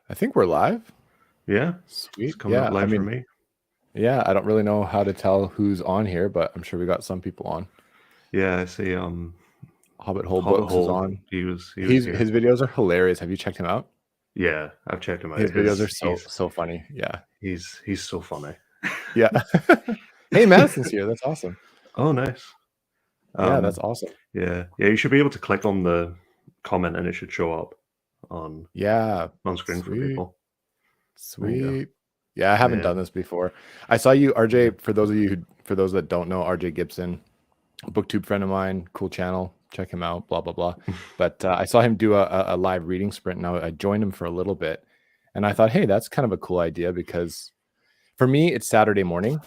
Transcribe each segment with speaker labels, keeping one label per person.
Speaker 1: I think we're live.
Speaker 2: Yeah, it's
Speaker 1: Sweet.
Speaker 2: coming up
Speaker 1: Yeah. I
Speaker 2: live for
Speaker 1: mean,
Speaker 2: me.
Speaker 1: yeah, I don't really know how to tell who's on here, but I'm sure we got some people on.
Speaker 2: Yeah, I see.
Speaker 1: Hobbit Hole
Speaker 2: Hobbit
Speaker 1: Books is
Speaker 2: Hole.
Speaker 1: on.
Speaker 2: He was
Speaker 1: His
Speaker 2: here.
Speaker 1: videos are hilarious. Have you checked him out?
Speaker 2: Yeah, I've checked him out.
Speaker 1: His videos are
Speaker 2: His
Speaker 1: so funny. Yeah.
Speaker 2: he's so funny.
Speaker 1: Yeah. Hey, Madison's here. That's awesome.
Speaker 2: Oh, nice.
Speaker 1: Yeah, that's
Speaker 2: Um,
Speaker 1: awesome.
Speaker 2: yeah. You should be able to click on the comment and it should show up on
Speaker 1: Yeah.
Speaker 2: on screen for
Speaker 1: Sweet.
Speaker 2: people. There you go.
Speaker 1: Sweet. Yeah, I haven't
Speaker 2: Yeah,
Speaker 1: done this before. I saw you,
Speaker 2: yeah.
Speaker 1: RJ, for those that don't know, RJ Gibson, a booktube friend of mine, cool channel. Check him out, blah, blah, blah. But I saw him do a live reading sprint, and I joined him for a little bit. And I thought, hey, that's kind of a cool idea because for me, it's Saturday morning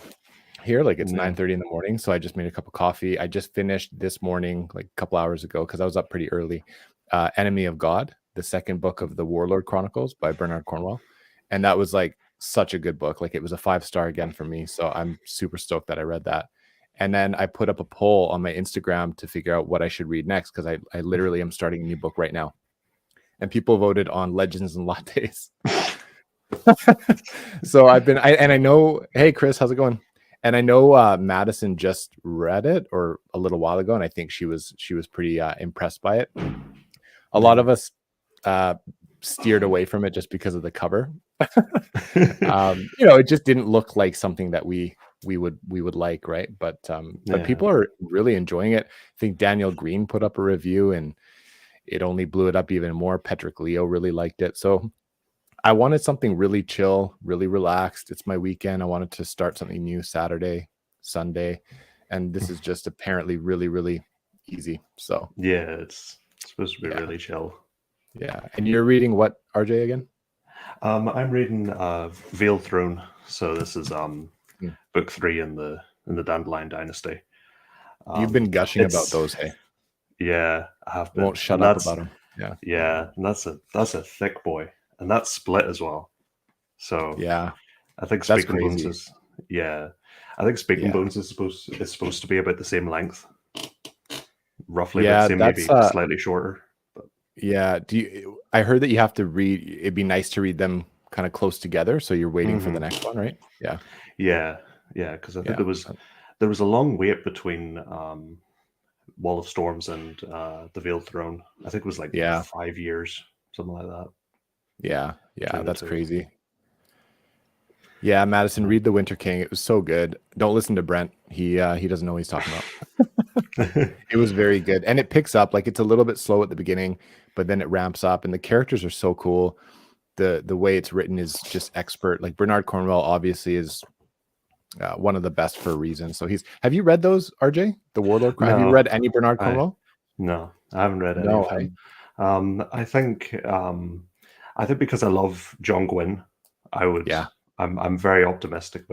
Speaker 1: here. Like it's
Speaker 2: Yeah.
Speaker 1: 9:30 in the morning. So I just made a cup of coffee. I just finished this morning, like a couple hours ago, because I was up pretty early. Enemy of God, the second book of the Warlord Chronicles by Bernard Cornwell. And that was like such a good book. Like it was a 5-star again for me. So I'm super stoked that I read that. And then I put up a poll on my Instagram to figure out what I should read next because I literally am starting a new book right now. And people voted on Legends and Lattes. So I know, hey Chris, how's it going? And I know Madison just read it or a little while ago, and I think she was pretty impressed by it. A lot of us steered away from it just because of the cover. It just didn't look like something that we would like, right? But
Speaker 2: Yeah.
Speaker 1: people are really enjoying it. I think Daniel Green put up a review and it only blew it up even more. Patrick Leo really liked it. So I wanted something really chill, really relaxed. It's my weekend. I wanted to start something new Saturday, Sunday, and this is just apparently really, really easy. So
Speaker 2: Yeah, it's supposed to be
Speaker 1: yeah,
Speaker 2: really chill.
Speaker 1: yeah. And you're reading what, RJ, again?
Speaker 2: I'm reading Veil Throne. So this is
Speaker 1: Hmm.
Speaker 2: book 3 in the Dandelion Dynasty.
Speaker 1: You've been gushing about
Speaker 2: It's
Speaker 1: those, hey?
Speaker 2: Yeah, I have
Speaker 1: Won't
Speaker 2: been,
Speaker 1: shut
Speaker 2: and
Speaker 1: up about them. Yeah,
Speaker 2: and that's a thick boy, and that's split as well. So
Speaker 1: yeah.
Speaker 2: I think
Speaker 1: That's
Speaker 2: Speaking Bones
Speaker 1: crazy.
Speaker 2: is yeah, I think Speaking
Speaker 1: Yeah,
Speaker 2: Bones is supposed to be about the same length, roughly about the
Speaker 1: yeah.
Speaker 2: same,
Speaker 1: That's
Speaker 2: maybe slightly shorter. But
Speaker 1: yeah. I heard that you have to read. It'd be nice to read them kind of close together, so you're waiting for the next one, right? Yeah,
Speaker 2: yeah, because I think
Speaker 1: yeah.
Speaker 2: there was a long wait between Wall of Storms and the Veiled Throne. I think it was like
Speaker 1: Yeah,
Speaker 2: 5 years, something like that,
Speaker 1: yeah.
Speaker 2: between the
Speaker 1: That's
Speaker 2: two.
Speaker 1: crazy. Yeah, Madison, read The Winter King. It was so good. Don't listen to Brent. He doesn't know what he's talking about. It was very good. And it picks up, like it's a little bit slow at the beginning, but then it ramps up and the characters are so cool. The way it's written is just expert. Like Bernard Cornwell obviously is one of the best for a reason. So have you read those, RJ? The Warlord? Have you
Speaker 2: No,
Speaker 1: read any Bernard
Speaker 2: I
Speaker 1: Cornwell?
Speaker 2: no, I haven't read any
Speaker 1: No,
Speaker 2: of
Speaker 1: hey?
Speaker 2: him. I think because I love John Gwynne, I would.
Speaker 1: Yeah.
Speaker 2: I'm very optimistic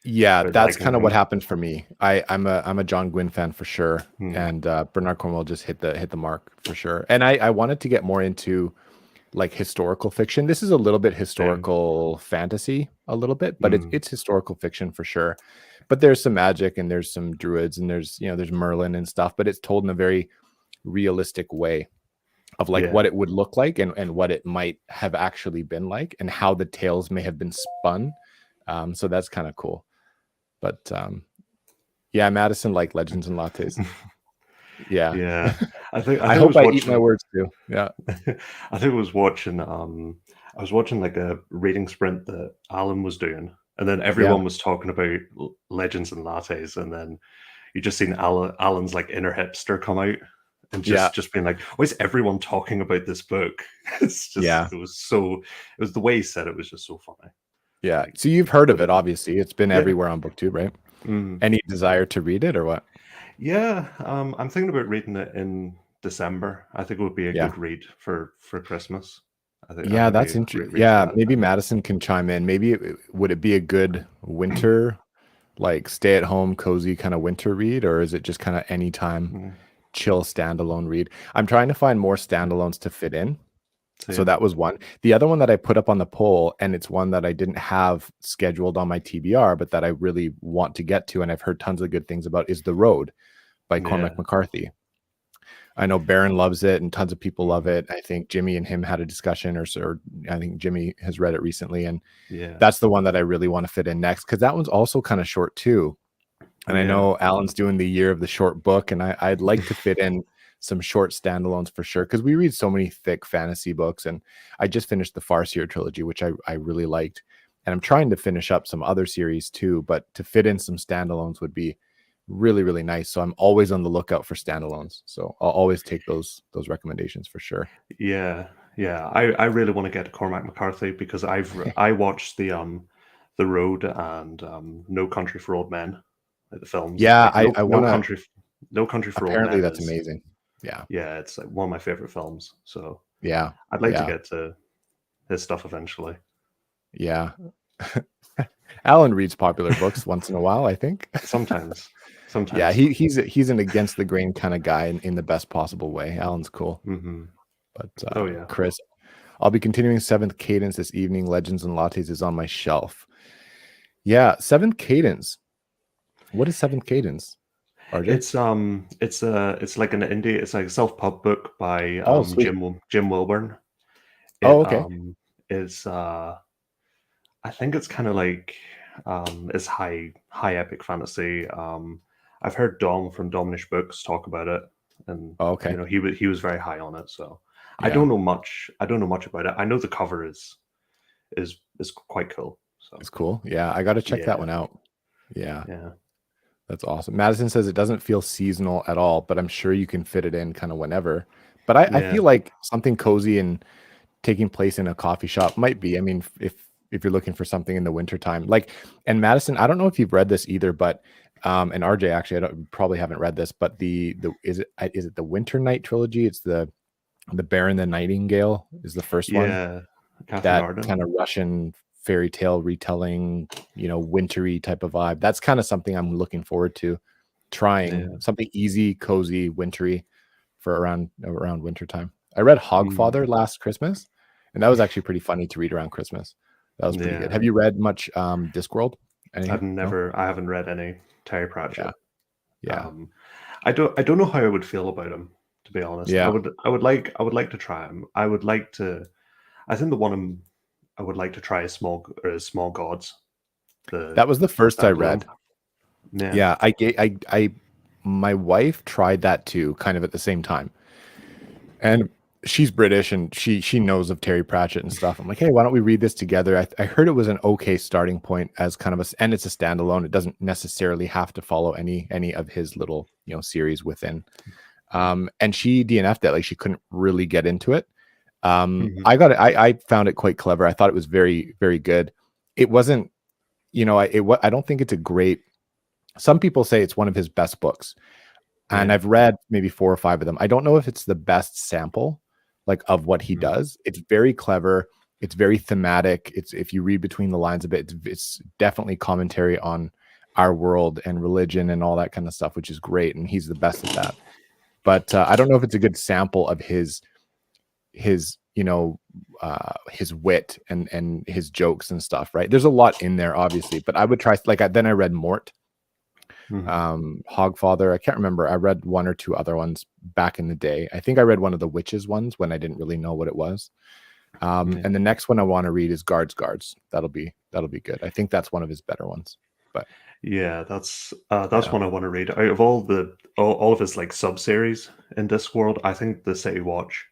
Speaker 1: Yeah,
Speaker 2: about
Speaker 1: that's
Speaker 2: liking
Speaker 1: kind of what
Speaker 2: him.
Speaker 1: happened for me. I'm a John Gwynne fan for sure,
Speaker 2: Hmm.
Speaker 1: and Bernard Cornwell just hit the mark for sure. And I wanted to get more into like historical fiction. This is a little bit
Speaker 2: Same.
Speaker 1: historical fantasy, a little bit, but
Speaker 2: Hmm.
Speaker 1: it's historical fiction for sure. But there's some magic and there's some druids and there's Merlin and stuff, but it's told in a very realistic way of like
Speaker 2: Yeah.
Speaker 1: what it would look like and what it might have actually been like and how the tales may have been spun. So that's kind of cool. But yeah, Madison like Legends and Lattes. Yeah.
Speaker 2: Yeah. I
Speaker 1: I
Speaker 2: think I
Speaker 1: hope
Speaker 2: was
Speaker 1: I eat my
Speaker 2: watching.
Speaker 1: words too. Yeah.
Speaker 2: I think I was watching. I was watching like a reading sprint that Alan was doing, and then
Speaker 1: Yeah.
Speaker 2: everyone was talking about Legends and Lattes, and then you just seen Alan's like inner hipster come out and
Speaker 1: Yeah.
Speaker 2: just being like, "Why is everyone talking about this book?" It's just
Speaker 1: Yeah.
Speaker 2: it was the way he said it was just so funny.
Speaker 1: Yeah.
Speaker 2: Like,
Speaker 1: So you've heard of
Speaker 2: but
Speaker 1: it, obviously. It's been
Speaker 2: yeah,
Speaker 1: everywhere on BookTube, right?
Speaker 2: mm,
Speaker 1: Any desire to read it or what?
Speaker 2: yeah. I'm thinking about reading it in December. I think it would be a
Speaker 1: Yeah.
Speaker 2: good read for Christmas. I
Speaker 1: Yeah,
Speaker 2: think it'd be
Speaker 1: that's
Speaker 2: a great
Speaker 1: interesting.
Speaker 2: read for
Speaker 1: Yeah,
Speaker 2: that
Speaker 1: maybe
Speaker 2: time.
Speaker 1: Madison can chime in. Maybe would it be a good winter, like stay at home, cozy kind of winter read, or is it just kind of anytime
Speaker 2: Mm,
Speaker 1: chill standalone read? I'm trying to find more standalones to fit in. So
Speaker 2: same.
Speaker 1: that was one. The other one that I put up on the poll, and it's one that I didn't have scheduled on my TBR, but that I really want to get to, and I've heard tons of good things about, is The Road by
Speaker 2: Yeah.
Speaker 1: Cormac McCarthy. I know Baron loves it and tons of people love it. I think Jimmy and him had a discussion, or I think Jimmy has read it recently, and
Speaker 2: Yeah.
Speaker 1: that's the one that I really want to fit in next, because that one's also kind of short too. And I
Speaker 2: Yeah.
Speaker 1: know Alan's doing the year of the short book, and I'd like to fit in some short standalones for sure, because we read so many thick fantasy books, and I just finished the Farseer trilogy, which I really liked, and I'm trying to finish up some other series too, but to fit in some standalones would be really, really nice. So I'm always on the lookout for standalones, so I'll always take those recommendations for sure.
Speaker 2: Yeah, yeah. I really want to get to Cormac McCarthy because I watched the Road and No Country for Old Men, like the films.
Speaker 1: Yeah,
Speaker 2: Like
Speaker 1: I want to.
Speaker 2: No Country for Old
Speaker 1: Apparently
Speaker 2: Men
Speaker 1: that's
Speaker 2: is,
Speaker 1: amazing. Yeah,
Speaker 2: yeah, it's like one of my favorite films. So
Speaker 1: yeah,
Speaker 2: I'd like to
Speaker 1: yeah,
Speaker 2: get to his stuff eventually.
Speaker 1: yeah. Alan reads popular books once in a while, I think.
Speaker 2: Sometimes,
Speaker 1: Yeah,
Speaker 2: sometimes.
Speaker 1: he's an against the grain kind of guy in the best possible way. Alan's cool.
Speaker 2: Hmm.
Speaker 1: But
Speaker 2: Oh yeah.
Speaker 1: Chris, I'll be continuing Seventh Cadence this evening. Legends and Lattes is on my shelf. Yeah, Seventh Cadence. What is Seventh Cadence, RJ?
Speaker 2: It's like an indie. It's like a self-pub book by
Speaker 1: Oh, sweet.
Speaker 2: Jim Wilburn.
Speaker 1: Oh,
Speaker 2: It
Speaker 1: okay.
Speaker 2: is I think it's kind of like it's high epic fantasy. I've heard Dom from Dominish Books talk about it, and
Speaker 1: Oh, okay.
Speaker 2: he was very high on it. So I
Speaker 1: Yeah,
Speaker 2: don't know much. I don't know much about it. I know the cover is quite cool. So
Speaker 1: it's cool. Yeah, I got to check that
Speaker 2: yeah,
Speaker 1: one out. Yeah,
Speaker 2: yeah,
Speaker 1: that's awesome. Madison says it doesn't feel seasonal at all, but I'm sure you can fit it in kind of whenever. But I
Speaker 2: yeah,
Speaker 1: feel like something cozy and taking place in a coffee shop might be. I mean, if you're looking for something in the wintertime, like, and Madison, I don't know if you've read this either, but and RJ, actually, probably haven't read this, but the is it the Winter Night trilogy? It's the Bear and the Nightingale is the first one.
Speaker 2: yeah. Catherine
Speaker 1: That
Speaker 2: Arden.
Speaker 1: kind of Russian fairy tale retelling, wintry type of vibe. That's kind of something I'm looking forward to trying,
Speaker 2: Yeah.
Speaker 1: something easy, cozy, wintry for around wintertime. I read
Speaker 2: Mm,
Speaker 1: Hogfather last Christmas, and that was actually pretty funny to read around Christmas. That was pretty good.
Speaker 2: yeah.
Speaker 1: Have you read much Discworld? Any? No?
Speaker 2: I haven't read any Terry
Speaker 1: Yeah.
Speaker 2: Pratchett.
Speaker 1: Yeah.
Speaker 2: I don't know how I would feel about him, to be honest.
Speaker 1: Yeah.
Speaker 2: I would like to try him. I would like to. I think the one I would like to try is Small Gods. The
Speaker 1: That was the first I
Speaker 2: standalone.
Speaker 1: read.
Speaker 2: Yeah.
Speaker 1: Yeah, my wife tried that too, kind of at the same time. And she's British and she knows of Terry Pratchett and stuff. I'm like, hey, why don't we read this together? I heard it was an okay starting point as kind of and it's a standalone. It doesn't necessarily have to follow any of his little series within. And she DNF'd it, like she couldn't really get into it.
Speaker 2: Mhm.
Speaker 1: I found it quite clever. I thought it was very, very good. It wasn't, I don't think it's a great. Some people say it's one of his best books, and
Speaker 2: Yeah.
Speaker 1: I've read maybe 4 or 5 of them. I don't know if it's the best sample, like, of what he
Speaker 2: Mhm.
Speaker 1: does. It's very clever. It's very thematic. It's, if you read between the lines a bit, it's definitely commentary on our world and religion and all that kind of stuff, which is great. And he's the best at that. But I don't know if it's a good sample of his his wit and his jokes and stuff. Right? There's a lot in there, obviously, but I would try. Then I read Mort,
Speaker 2: Mhm.
Speaker 1: Hogfather. I can't remember. I read 1 or 2 other ones back in the day. I think I read one of the witches ones when I didn't really know what it was.
Speaker 2: Yeah.
Speaker 1: And the next one I want to read is Guards. That'll be good. I think that's one of his better ones. But
Speaker 2: Yeah, that's
Speaker 1: yeah,
Speaker 2: one I want to read. Out of all of his like sub series in Discworld, I think the City Watch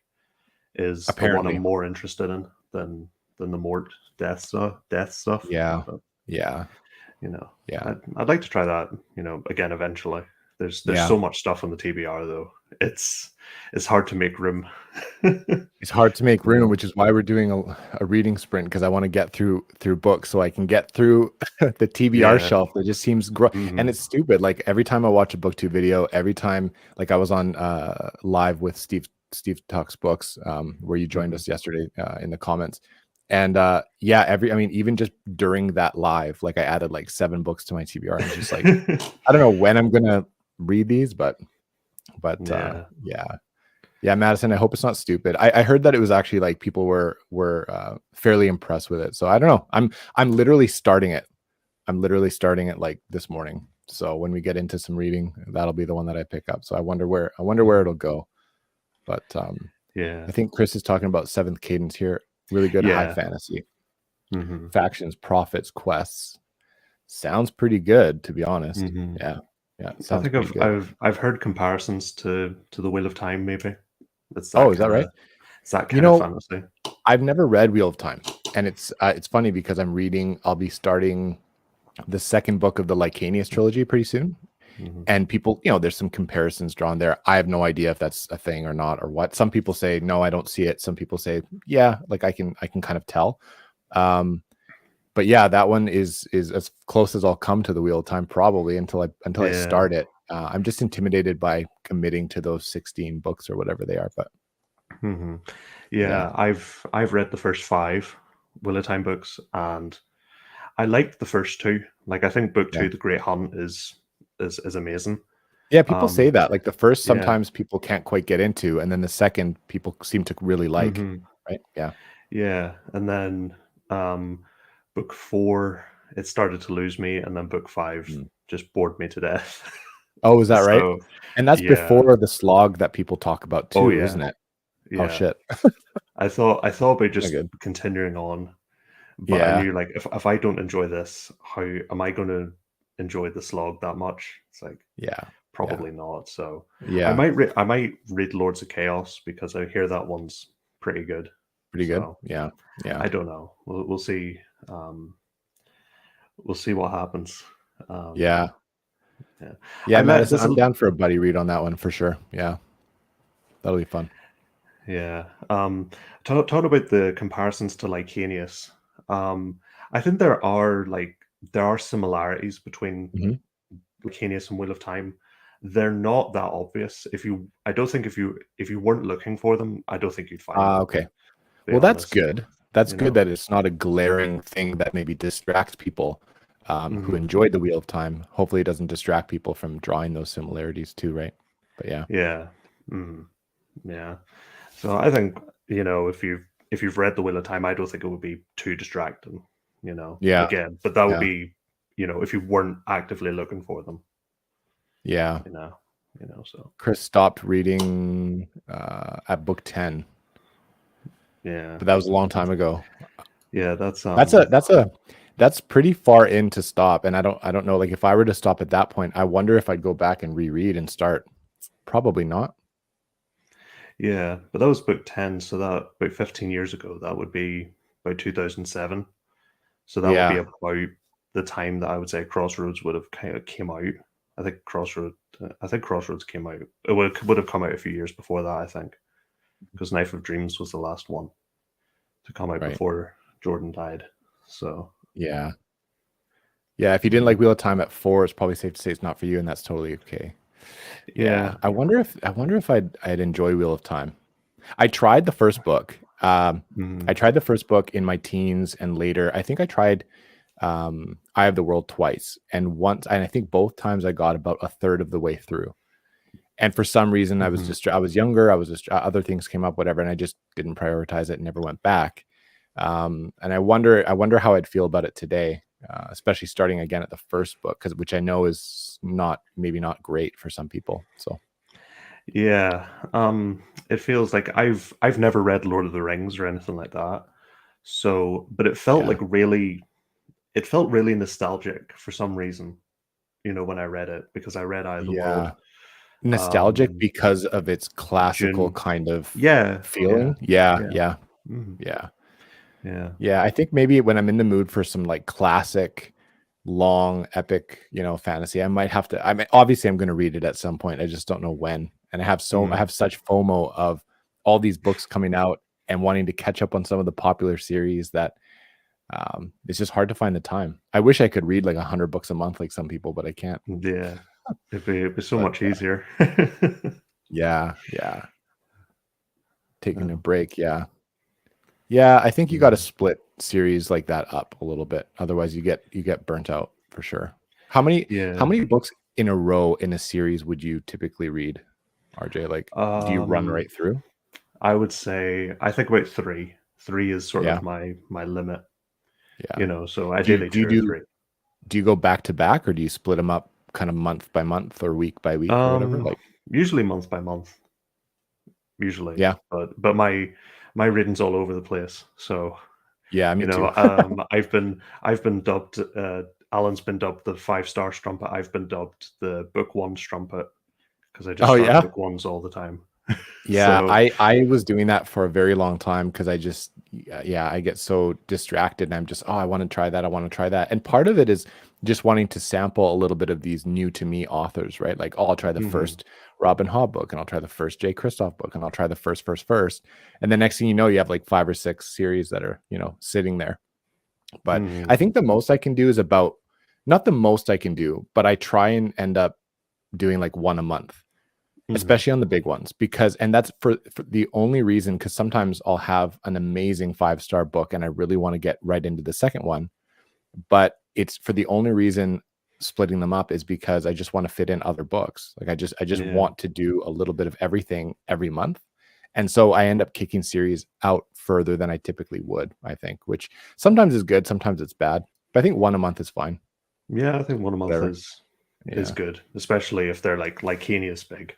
Speaker 2: is the one I'm
Speaker 1: apparently,
Speaker 2: more interested in than the Mort death stuff.
Speaker 1: yeah,
Speaker 2: But
Speaker 1: yeah,
Speaker 2: you know,
Speaker 1: yeah,
Speaker 2: I'd like to try that. Again eventually. There's
Speaker 1: yeah.
Speaker 2: so much stuff on the TBR though. It's hard to make room.
Speaker 1: It's hard to make
Speaker 2: You
Speaker 1: room,
Speaker 2: know.
Speaker 1: which is why we're doing a reading sprint, because I want to get through books so I can get through the TBR
Speaker 2: Yeah.
Speaker 1: shelf. It just seems and
Speaker 2: Hmm.
Speaker 1: it's stupid. Like every time I watch a booktube video, every time, like I was on live with Steve Talks Books, where you joined
Speaker 2: Hmm.
Speaker 1: us yesterday in the comments. And yeah, I mean, even just during that live, like I added like 7 books to my TBR, and it's just like, I don't know when I'm gonna read these, but
Speaker 2: Yeah.
Speaker 1: yeah. Yeah, Madison, I hope it's not stupid. I heard that it was actually like people were fairly impressed with it. So I don't know. I'm literally starting it. I'm literally starting it like this morning. So when we get into some reading, that'll be the one that I pick up. So I wonder where it'll go. But
Speaker 2: Yeah.
Speaker 1: I think Chris is talking about Seventh Cadence here. Really good high
Speaker 2: Yeah.
Speaker 1: fantasy.
Speaker 2: Mm-hmm.
Speaker 1: Factions, profits, quests. Sounds pretty good, to be honest.
Speaker 2: Mm-hmm.
Speaker 1: Yeah. Yeah.
Speaker 2: I
Speaker 1: Sounds
Speaker 2: think
Speaker 1: pretty good.
Speaker 2: I've heard comparisons to the Wheel of Time. Maybe it's
Speaker 1: Oh,
Speaker 2: that
Speaker 1: is that
Speaker 2: kind
Speaker 1: right?
Speaker 2: of it's that
Speaker 1: You
Speaker 2: kind of
Speaker 1: know,
Speaker 2: fantasy.
Speaker 1: I've never read Wheel of Time, and it's funny because I'll be starting the second book of the Lycanius trilogy pretty soon.
Speaker 2: Mm-hmm.
Speaker 1: And people, there's some comparisons drawn there. I have no idea if that's a thing or not or what. Some people say no, I don't see it. Some people say yeah, like I can kind of tell. But yeah, that one is as close as I'll come to the Wheel of Time probably until I
Speaker 2: Yeah.
Speaker 1: start it. I'm just intimidated by committing to those 16 books or whatever they are. But
Speaker 2: Mm-hmm.
Speaker 1: yeah,
Speaker 2: Yeah, I've read the first 5 Wheel of Time books, and I liked the first 2. Like, I think book
Speaker 1: yeah.
Speaker 2: 2, The Great Hunt, is amazing.
Speaker 1: Yeah, people say that. Like the first,
Speaker 2: Yeah.
Speaker 1: sometimes people can't quite get into, and then the second, people seem to really like.
Speaker 2: Mm-hmm.
Speaker 1: Right? Yeah.
Speaker 2: Yeah, and then book 4, it started to lose me, and then book 5
Speaker 1: Mm.
Speaker 2: just bored me to death.
Speaker 1: Oh, is that right?
Speaker 2: So
Speaker 1: And that's
Speaker 2: yeah.
Speaker 1: before the slog that people talk about
Speaker 2: Oh
Speaker 1: too,
Speaker 2: yeah.
Speaker 1: isn't it? Oh
Speaker 2: Yeah.
Speaker 1: shit.
Speaker 2: I thought about
Speaker 1: Not
Speaker 2: just
Speaker 1: good.
Speaker 2: continuing on, but I
Speaker 1: Yeah.
Speaker 2: knew, like, if I don't enjoy this, how am I going to enjoy the slog that much? It's like,
Speaker 1: Yeah. Yeah.
Speaker 2: probably not. So
Speaker 1: Yeah.
Speaker 2: I might read Lords of Chaos, because I hear that one's pretty good.
Speaker 1: Pretty good.
Speaker 2: So
Speaker 1: Yeah. Yeah.
Speaker 2: I don't know. We'll see. We'll see what happens.
Speaker 1: Yeah.
Speaker 2: Yeah.
Speaker 1: Yeah,
Speaker 2: I met
Speaker 1: Madison,
Speaker 2: this.
Speaker 1: I'm down for a buddy read on that one for sure. Yeah. That'll be fun.
Speaker 2: Yeah. Talk about the comparisons to Lycanius. I think there are similarities between
Speaker 1: Mhm.
Speaker 2: Lycanius and Wheel of Time. They're not that obvious. I don't think if you weren't looking for them, I don't think you'd find them.
Speaker 1: Okay.
Speaker 2: To be
Speaker 1: Well, that's
Speaker 2: honest,
Speaker 1: good. That's
Speaker 2: you
Speaker 1: good
Speaker 2: know.
Speaker 1: that it's not a glaring thing that maybe distracts people who
Speaker 2: Hmm.
Speaker 1: enjoyed the Wheel of Time. Hopefully, it doesn't distract people from drawing those similarities too, right? But yeah,
Speaker 2: Yeah. Mhm. Yeah. So I think, if you've read the Wheel of Time, I don't think it would be too distracting.
Speaker 1: yeah,
Speaker 2: Again, but that would
Speaker 1: yeah,
Speaker 2: be, if you weren't actively looking for them.
Speaker 1: yeah.
Speaker 2: You know. So
Speaker 1: Chris stopped reading at book 10,
Speaker 2: yeah.
Speaker 1: but that was a long time ago.
Speaker 2: Yeah,
Speaker 1: That's pretty far in to stop, and I don't know. Like if I were to stop at that point, I wonder if I'd go back and reread and start. Probably not.
Speaker 2: yeah, but that was book 10, so that about 15 years ago, that would be about 2007. So that would be
Speaker 1: Yeah,
Speaker 2: about the time that I would say Crossroads would have kind of came out. I think Crossroads came out. It would have come out a few years before that, I think, because Knife of Dreams was the last one to come out
Speaker 1: right.
Speaker 2: before Jordan died. So
Speaker 1: Yeah, yeah. If you didn't like Wheel of Time at 4, it's probably safe to say it's not for you, and that's totally okay.
Speaker 2: yeah.
Speaker 1: Yeah, I wonder if I'd enjoy Wheel of Time. I tried the first book. I
Speaker 2: Mhm.
Speaker 1: tried the first book in my teens and later. I think I tried Eye of the World twice, and I think both times I got about a third of the way through. And for some reason,
Speaker 2: Mhm.
Speaker 1: I was younger. I was just other things came up, whatever, and I just didn't prioritize it and never went back. And I wonder how I'd feel about it today, especially starting again at the first book, which I know is maybe not great for some people. So
Speaker 2: Yeah. It feels like I've never read Lord of the Rings or anything like that. So, but
Speaker 1: yeah,
Speaker 2: it felt really nostalgic for some reason, when I read it, because I read Eye of the World.
Speaker 1: yeah, nostalgic
Speaker 2: Um,
Speaker 1: because of its classical
Speaker 2: June.
Speaker 1: kind of
Speaker 2: Yeah, yeah,
Speaker 1: feeling. Yeah,
Speaker 2: yeah.
Speaker 1: yeah,
Speaker 2: Mhm.
Speaker 1: yeah.
Speaker 2: Yeah.
Speaker 1: Yeah, I think maybe when I'm in the mood for some like classic, long, epic, fantasy, I might have to. I mean, obviously, I'm going to read it at some point. I just don't know when. And I
Speaker 2: Mhm.
Speaker 1: have such FOMO of all these books coming out and wanting to catch up on some of the popular series that it's just hard to find the time. I wish I could read like 100 books a month like some people, but I can't.
Speaker 2: Yeah. It'd be so
Speaker 1: But
Speaker 2: much easier.
Speaker 1: yeah, yeah, taking a
Speaker 2: Oh,
Speaker 1: break. Yeah, yeah. I think you got to
Speaker 2: yeah.
Speaker 1: split series like that up a little bit. Otherwise, you get burnt out for sure. How many
Speaker 2: Yeah.
Speaker 1: books in a row in a series would you typically read, RJ? Like, do you run
Speaker 2: Um,
Speaker 1: right through?
Speaker 2: I would say I think about 3. 3 is sort
Speaker 1: Yeah,
Speaker 2: of my limit,
Speaker 1: yeah.
Speaker 2: so
Speaker 1: Do you
Speaker 2: ideally
Speaker 1: do you
Speaker 2: 2 or
Speaker 1: do
Speaker 2: 3.
Speaker 1: do you go back to back, or do you split them up kind of month by month or week by week or whatever?
Speaker 2: Um,
Speaker 1: Like,
Speaker 2: Usually month by month. usually.
Speaker 1: Yeah.
Speaker 2: But my reading's all over the place. So
Speaker 1: Yeah, me too.
Speaker 2: I've been dubbed. Alan's been dubbed the 5-star strumpet. I've been dubbed the book one strumpet because I just
Speaker 1: Oh
Speaker 2: start
Speaker 1: yeah.
Speaker 2: book ones all the time.
Speaker 1: Yeah,
Speaker 2: So
Speaker 1: I was doing that for a very long time because I just yeah, I get so distracted and I'm just, oh, I want to try that, I want to try that. And part of it is just wanting to sample a little bit of these new to me authors, right? Like, oh, I'll try the
Speaker 2: mhm,
Speaker 1: first Robin Hobb book and I'll try the first Jay Kristoff book and I'll try the first. And the next thing you know, you have like 5 or 6 series that are, sitting there. But I
Speaker 2: mhm,
Speaker 1: think the most I can do is about, not the most I can do, but I try and end up doing like one a month,
Speaker 2: mhm,
Speaker 1: especially on the big ones, because and that's for the only reason, because sometimes I'll have an amazing 5-star book and I really want to get right into the second one, but it's for the only reason splitting them up is because I just want to fit in other books. Like I just
Speaker 2: yeah,
Speaker 1: want to do a little bit of everything every month. And so I end up kicking series out further than I typically would, I think, which sometimes is good, sometimes it's bad. But I think one a month is fine.
Speaker 2: yeah. I think one a month
Speaker 1: Whatever.
Speaker 2: is
Speaker 1: Yeah.
Speaker 2: good, especially if they're like Lycanius big.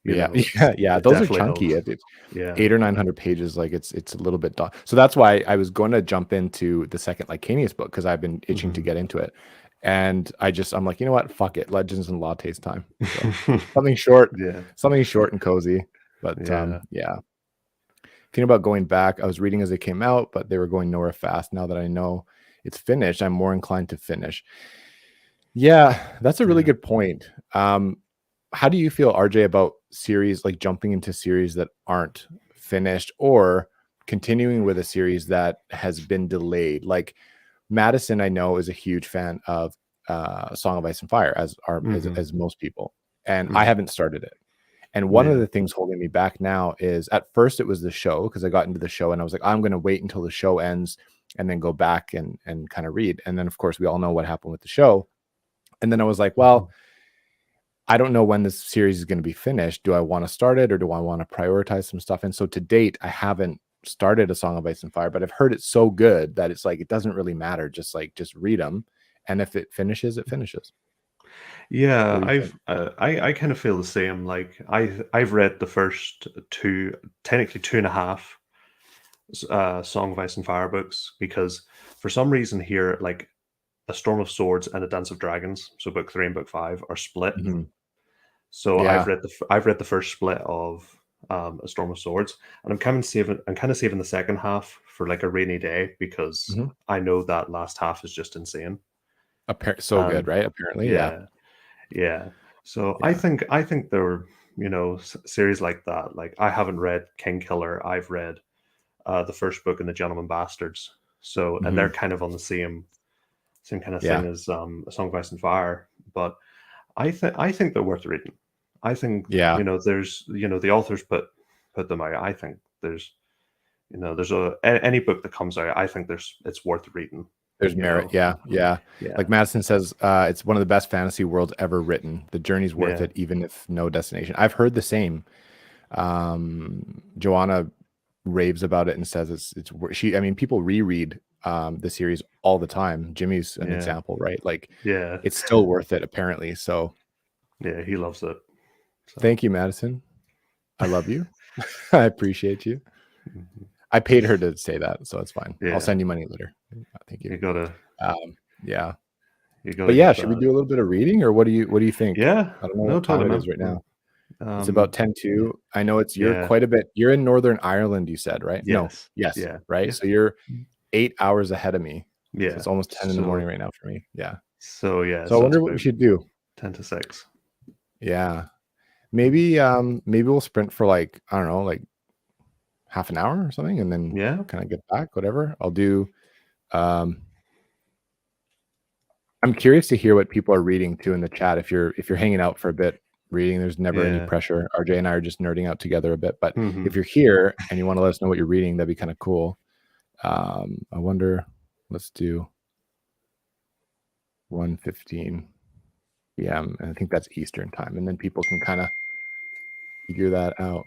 Speaker 1: Yeah.
Speaker 2: It's,
Speaker 1: Yeah.
Speaker 2: it
Speaker 1: Those are
Speaker 2: definitely
Speaker 1: chunky.
Speaker 2: helps.
Speaker 1: It's
Speaker 2: Yeah.
Speaker 1: 800 or 900 pages. Like it's a little bit so that's why I was going to jump into the second Lycanius book because I've been itching to
Speaker 2: Mhm.
Speaker 1: get into it. And I'm like, you know what? Fuck it. Legends and Lattes time. So something short,
Speaker 2: Yeah,
Speaker 1: something short and cozy. But
Speaker 2: yeah.
Speaker 1: yeah. Thinking about going back, I was reading as it came out, but they were going nowhere fast. Now that I know it's finished, I'm more inclined to finish. Yeah, that's a really
Speaker 2: Yeah.
Speaker 1: good point. How do you feel, RJ, about series like jumping into series that aren't finished or continuing with a series that has been delayed? Like Madison, I know, is a huge fan of Song of Ice and Fire, as are
Speaker 2: Mhm,
Speaker 1: as most people, and I
Speaker 2: mhm.
Speaker 1: haven't started it. And one of
Speaker 2: Yeah.
Speaker 1: the things holding me back now is at first it was the show because I got into the show and I was like, I'm going to wait until the show ends and then go back and kind of read. And then of course we all know what happened with the show. And then I was like,
Speaker 2: Mhm.
Speaker 1: well, I don't know when this series is going to be finished. Do I want to start it or do I want to prioritize some stuff? And so to date, I haven't started A Song of Ice and Fire, but I've heard it's so good that it's like it doesn't really matter. Just read them, and if it finishes, it finishes. What
Speaker 2: Yeah,
Speaker 1: do you think?
Speaker 2: I kind of feel the same. Like I've read the first two, technically two and a half Song of Ice and Fire books because for some reason here, like A Storm of Swords and A Dance of Dragons, so book 3 and book 5 are split.
Speaker 1: Mhm.
Speaker 2: So
Speaker 1: Yeah.
Speaker 2: I've read the first split of A Storm of Swords, and I'm kind of saving the second half for like a rainy day because
Speaker 1: Mhm.
Speaker 2: I know that last half is just insane.
Speaker 1: So good,
Speaker 2: And
Speaker 1: right? Apparently, yeah,
Speaker 2: yeah, yeah. So
Speaker 1: yeah.
Speaker 2: I think there are, series like that. Like I haven't read King Killer. I've read the first book in the Gentleman Bastards. So and they're
Speaker 1: Mhm.
Speaker 2: kind of on the same kind of
Speaker 1: Yeah,
Speaker 2: thing as A Song of Ice and Fire. But I think they're worth reading. I think
Speaker 1: yeah.
Speaker 2: there's the authors put them out. I think there's any book that comes out. I think it's worth reading.
Speaker 1: There's
Speaker 2: You
Speaker 1: merit.
Speaker 2: know,
Speaker 1: Yeah, yeah.
Speaker 2: yeah,
Speaker 1: Like Madison says, it's one of the best fantasy worlds ever written. The journey's worth
Speaker 2: yeah,
Speaker 1: it, even if no destination. I've heard the same. Joanna raves about it and says I mean, people reread the series all the time. Jimmy's an
Speaker 2: yeah,
Speaker 1: example, right? Like
Speaker 2: yeah,
Speaker 1: it's still worth it, apparently. So
Speaker 2: yeah. He loves it. So
Speaker 1: thank you, Madison. I love you. I appreciate you.
Speaker 2: mhm.
Speaker 1: I paid her to say that, so it's fine. I'll
Speaker 2: Yeah,
Speaker 1: send you money later. Thank you.
Speaker 2: you gotta
Speaker 1: Yeah.
Speaker 2: you gotta
Speaker 1: But yeah,
Speaker 2: get
Speaker 1: should we
Speaker 2: that.
Speaker 1: do a little bit of reading or what do you think?
Speaker 2: Yeah,
Speaker 1: I don't know
Speaker 2: no,
Speaker 1: what time
Speaker 2: totally,
Speaker 1: it is
Speaker 2: man.
Speaker 1: right
Speaker 2: Yeah.
Speaker 1: now. It's about
Speaker 2: Yeah,
Speaker 1: 10:02. I know you're
Speaker 2: yeah,
Speaker 1: quite a bit. You're in Northern Ireland, you said, right? No.
Speaker 2: yes,
Speaker 1: Yes,
Speaker 2: yeah,
Speaker 1: right?
Speaker 2: yeah,
Speaker 1: So you're 8 hours ahead of me. So
Speaker 2: yeah.
Speaker 1: it's almost 10 in the morning
Speaker 2: So
Speaker 1: right now for me. Yeah.
Speaker 2: yeah,
Speaker 1: So I
Speaker 2: so it's
Speaker 1: wonder what we
Speaker 2: about
Speaker 1: should do.
Speaker 2: 10 to 6.
Speaker 1: Yeah.
Speaker 2: Mm.
Speaker 1: Maybe we'll sprint for like, I don't know, like half an hour or something and then
Speaker 2: Yeah,
Speaker 1: kind of get back, whatever. I'll do um I'm curious to hear what people are reading too in the chat. If you're hanging out for a bit reading, there's never any
Speaker 2: yeah.
Speaker 1: pressure. RJ and I are just nerding out together a bit. But if
Speaker 2: Hmm.
Speaker 1: you're here and you want to let us know what you're reading, that'd be kind of cool. I wonder. Let's do 1:15 p.m. and I think that's Eastern time, and then people can kind of figure that out.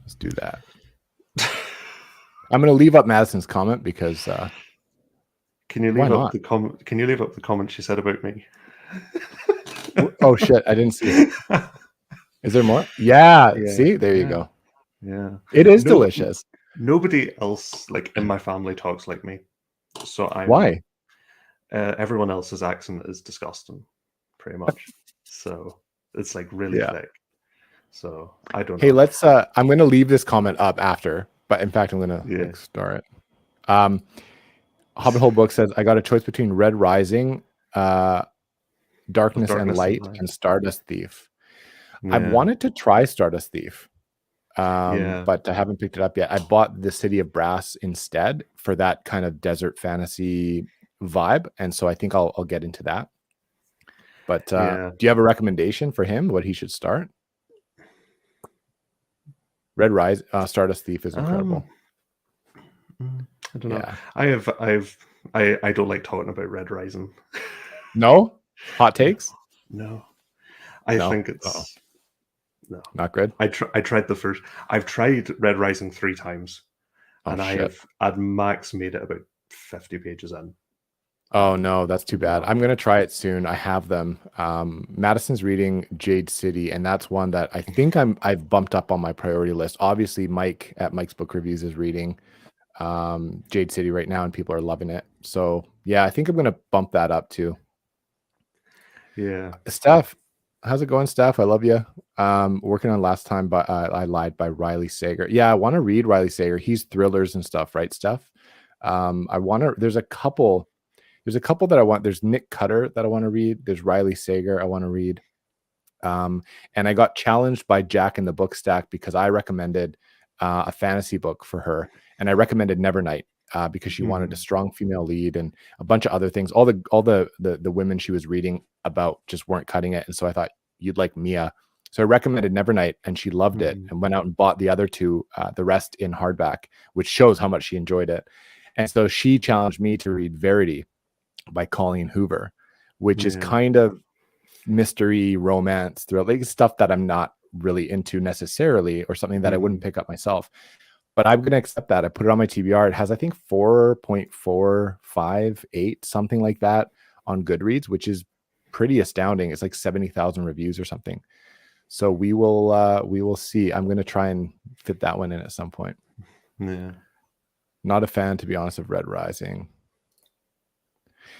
Speaker 1: Let's do that. I'm gonna leave up Madison's comment because
Speaker 2: Can you
Speaker 1: why
Speaker 2: leave up
Speaker 1: not?
Speaker 2: the comment? Can you leave up the comment she said about me?
Speaker 1: Oh shit, I didn't see. Is there more? Yeah,
Speaker 2: Yeah,
Speaker 1: see, there you
Speaker 2: yeah,
Speaker 1: go.
Speaker 2: yeah.
Speaker 1: It is
Speaker 2: No,
Speaker 1: delicious.
Speaker 2: nobody else like in my family talks like me, so
Speaker 1: Why?
Speaker 2: everyone else's accent is disgusting, pretty much. So it's like really
Speaker 1: Yeah.
Speaker 2: thick. So I don't
Speaker 1: Hey,
Speaker 2: know.
Speaker 1: let's I'm gonna leave this comment up after, but in fact I'm gonna
Speaker 2: Yeah.
Speaker 1: like star it. Hobbit Hole Book says I got a choice between Red Rising, Darkness and
Speaker 2: Darkness and
Speaker 1: Light,
Speaker 2: Light.
Speaker 1: and Stardust Thief. I've
Speaker 2: Yeah.
Speaker 1: wanted to try Stardust Thief,
Speaker 2: Yeah.
Speaker 1: but I haven't picked it up yet. I bought the City of Brass instead for that kind of desert fantasy vibe, and so I think I'll get into that. But
Speaker 2: Yeah.
Speaker 1: do you have a recommendation for him? What he should start? Red Rise, Stardust Thief is incredible.
Speaker 2: I don't know.
Speaker 1: Yeah.
Speaker 2: I don't like talking about Red Rising.
Speaker 1: No hot takes.
Speaker 2: No. I
Speaker 1: No?
Speaker 2: think
Speaker 1: Uh-oh.
Speaker 2: it's no.
Speaker 1: Not good.
Speaker 2: I tried the first. I've tried Red Rising 3 times,
Speaker 1: Oh
Speaker 2: and
Speaker 1: shit.
Speaker 2: I'd max made it about 50 pages in.
Speaker 1: Oh no, that's too bad.
Speaker 2: No.
Speaker 1: I'm gonna try it soon. I have them. Madison's reading Jade City, and that's one that I think I've bumped up on my priority list. Obviously, Mike at Mike's Book Reviews is reading Jade City right now, and people are loving it. So yeah, I think I'm gonna bump that up too.
Speaker 2: Yeah.
Speaker 1: Steph, how's it going, Steph? I love you. Working on Last Time, but I Lied by Riley Sager. Yeah, I want to read Riley Sager. He's thrillers and stuff, right, Steph? I want to. There's a couple that I want. There's Nick Cutter that I want to read. There's Riley Sager I want to read. And I got challenged by Jack in the Book Stack because I recommended a fantasy book for her, and I recommended Nevernight because she wanted a strong female lead and a bunch of other things. All the women she was reading about just weren't cutting it, and so I thought you'd like Mia. So I recommended Nevernight, and she loved it and went out and bought the other two, the rest in hardback, which shows how much she enjoyed it. And so she challenged me to read Verity by Colleen Hoover, which is kind of mystery romance through like stuff that I'm not really into necessarily, or something that I wouldn't pick up myself. But I'm going to accept that. I put it on my TBR. It has, I think, 4.458, something like that on Goodreads, which is pretty astounding. It's like 70,000 reviews or something. So we will see. I'm going to try and fit that one in at some point.
Speaker 2: Yeah.
Speaker 1: Not a fan, to be honest, of Red Rising.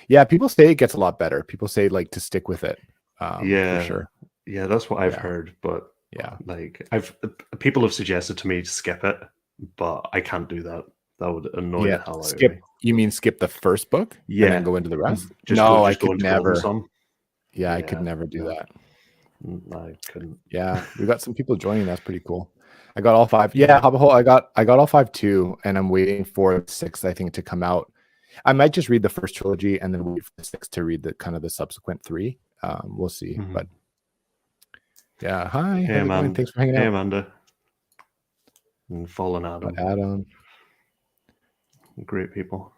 Speaker 1: Yeah, people say it gets a lot better. People say like to stick with it. For sure.
Speaker 2: Yeah, that's what I've heard. But
Speaker 1: yeah,
Speaker 2: like people have suggested to me to skip it, but I can't do that. That would annoy the hell out of me.
Speaker 1: You mean skip the first book?
Speaker 2: Yeah,
Speaker 1: and then go into the rest?
Speaker 2: I could never.
Speaker 1: Yeah, I could never do that.
Speaker 2: I couldn't.
Speaker 1: Yeah, we got some people joining. That's pretty cool. I got all 5. Yeah, Hobbit Hole. I got all 5 too, and I'm waiting for 6, I think, to come out. I might just read the first trilogy and then wait for the 6 to read the kind of the subsequent 3. We'll see. But yeah, hi.
Speaker 2: Hey, Amanda.
Speaker 1: Thanks for hanging out.
Speaker 2: Hey, Amanda. And Fallen Adam.
Speaker 1: Adam.
Speaker 2: Great people.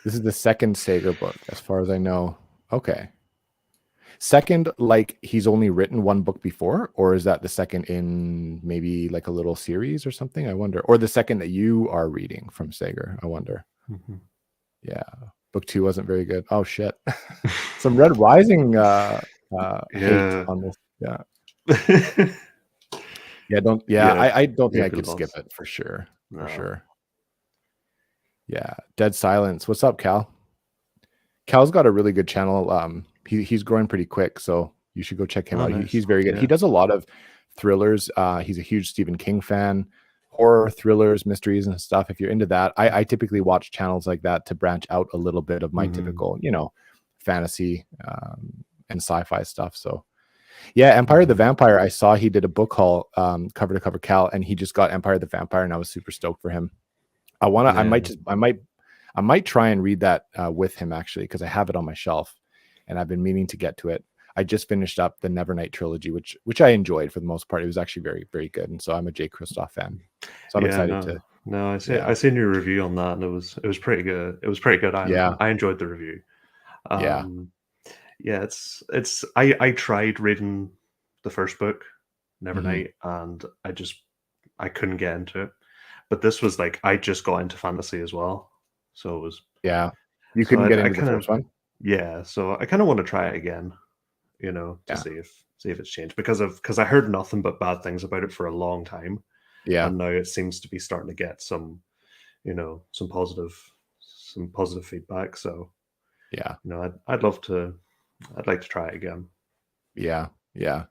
Speaker 1: This is the second Sager book, as far as I know. Okay. Second, like he's only written 1 book before, or is that the second in maybe like a little series or something? I wonder. Or the second that you are reading from Sager, I wonder. Yeah. Book 2 wasn't very good. Oh shit. Some Red Rising hate on this. Yeah. I don't think I could skip it for sure. For sure. Yeah. Dead Silence. What's up, Cal? Cal's got a really good channel. He's growing pretty quick, so you should go check him out.
Speaker 2: Nice.
Speaker 1: He's very good. Yeah. He does a lot of thrillers. He's a huge Stephen King fan. Horror, thrillers, mysteries, and stuff. If you're into that, I typically watch channels like that to branch out a little bit of my typical, fantasy and sci-fi stuff. So yeah, Empire of the Vampire. I saw he did a book haul, cover to cover, Cal, and he just got Empire of the Vampire, and I was super stoked for him. I might try and read that with him, actually, because I have it on my shelf and I've been meaning to get to it. I just finished up the Nevernight trilogy, which I enjoyed for the most part. It was actually very, very good, and so I'm a Jay Kristoff fan. So I'm excited to.
Speaker 2: No, I seen your review on that, and it was pretty good. It was pretty good. I enjoyed the review. I tried reading the first book, Nevernight, and I couldn't get into it. But this was like I just got into fantasy as well, so it was
Speaker 1: you couldn't get into the first one.
Speaker 2: Yeah, so I kind of want to try it again to
Speaker 1: Yeah.
Speaker 2: see if it's changed because I heard nothing but bad things about it for a long time,
Speaker 1: Yeah.
Speaker 2: and now it seems to be starting to get some positive feedback. So
Speaker 1: Yeah.
Speaker 2: I'd like to try it again.
Speaker 1: Yeah. Yeah.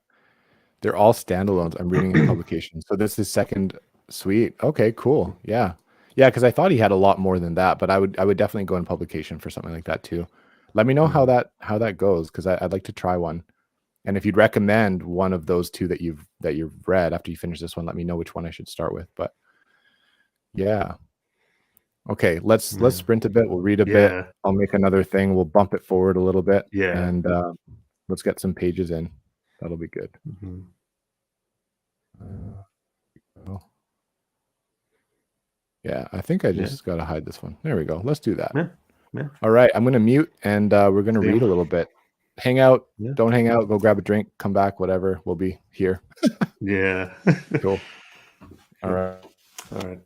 Speaker 1: They're all standalones. I'm reading in publication. So this is second. Sweet. Okay, cool. Yeah. Yeah, because I thought he had a lot more than that, but I would definitely go in publication for something like that too. Let me know how
Speaker 2: Mhm.
Speaker 1: that goes, because I'd like to try one. And if you'd recommend one of those two that you've read after you finish this one, let me know which one I should start with. But yeah. Okay, let's
Speaker 2: Yeah.
Speaker 1: sprint a bit. We'll read a bit.
Speaker 2: Yeah.
Speaker 1: I'll make another thing. We'll bump it forward a little bit,
Speaker 2: Yeah.
Speaker 1: and let's get some pages in. That'll be good.
Speaker 2: Mhm.
Speaker 1: Oh, yeah, I think I
Speaker 2: Yeah.
Speaker 1: just gotta hide this one. There we go. Let's do that.
Speaker 2: Yeah. Yeah.
Speaker 1: All right, I'm gonna mute, and we're gonna read
Speaker 2: Same.
Speaker 1: a little bit. Hang out.
Speaker 2: Yeah.
Speaker 1: Don't hang out. Go grab a drink. Come back. Whatever. We'll be here.
Speaker 2: Yeah.
Speaker 1: Cool. All
Speaker 2: Cool.
Speaker 1: right.
Speaker 2: All right.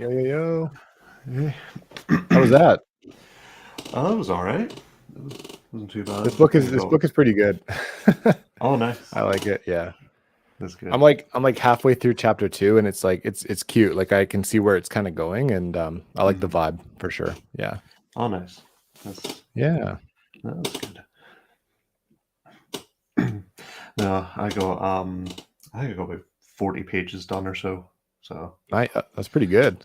Speaker 1: Yo.
Speaker 2: Yeah.
Speaker 1: How was that?
Speaker 2: Oh, that was all right. Wasn't too bad.
Speaker 1: This book is pretty good.
Speaker 2: Oh, nice.
Speaker 1: I like it. Yeah.
Speaker 2: That's good.
Speaker 1: I'm like halfway through chapter 2, and it's like it's cute. Like I can see where it's kind of going, and I like the vibe for sure. Yeah.
Speaker 2: Oh, nice. That's good. No, I think I got about 40 pages done or so. So
Speaker 1: That's pretty good.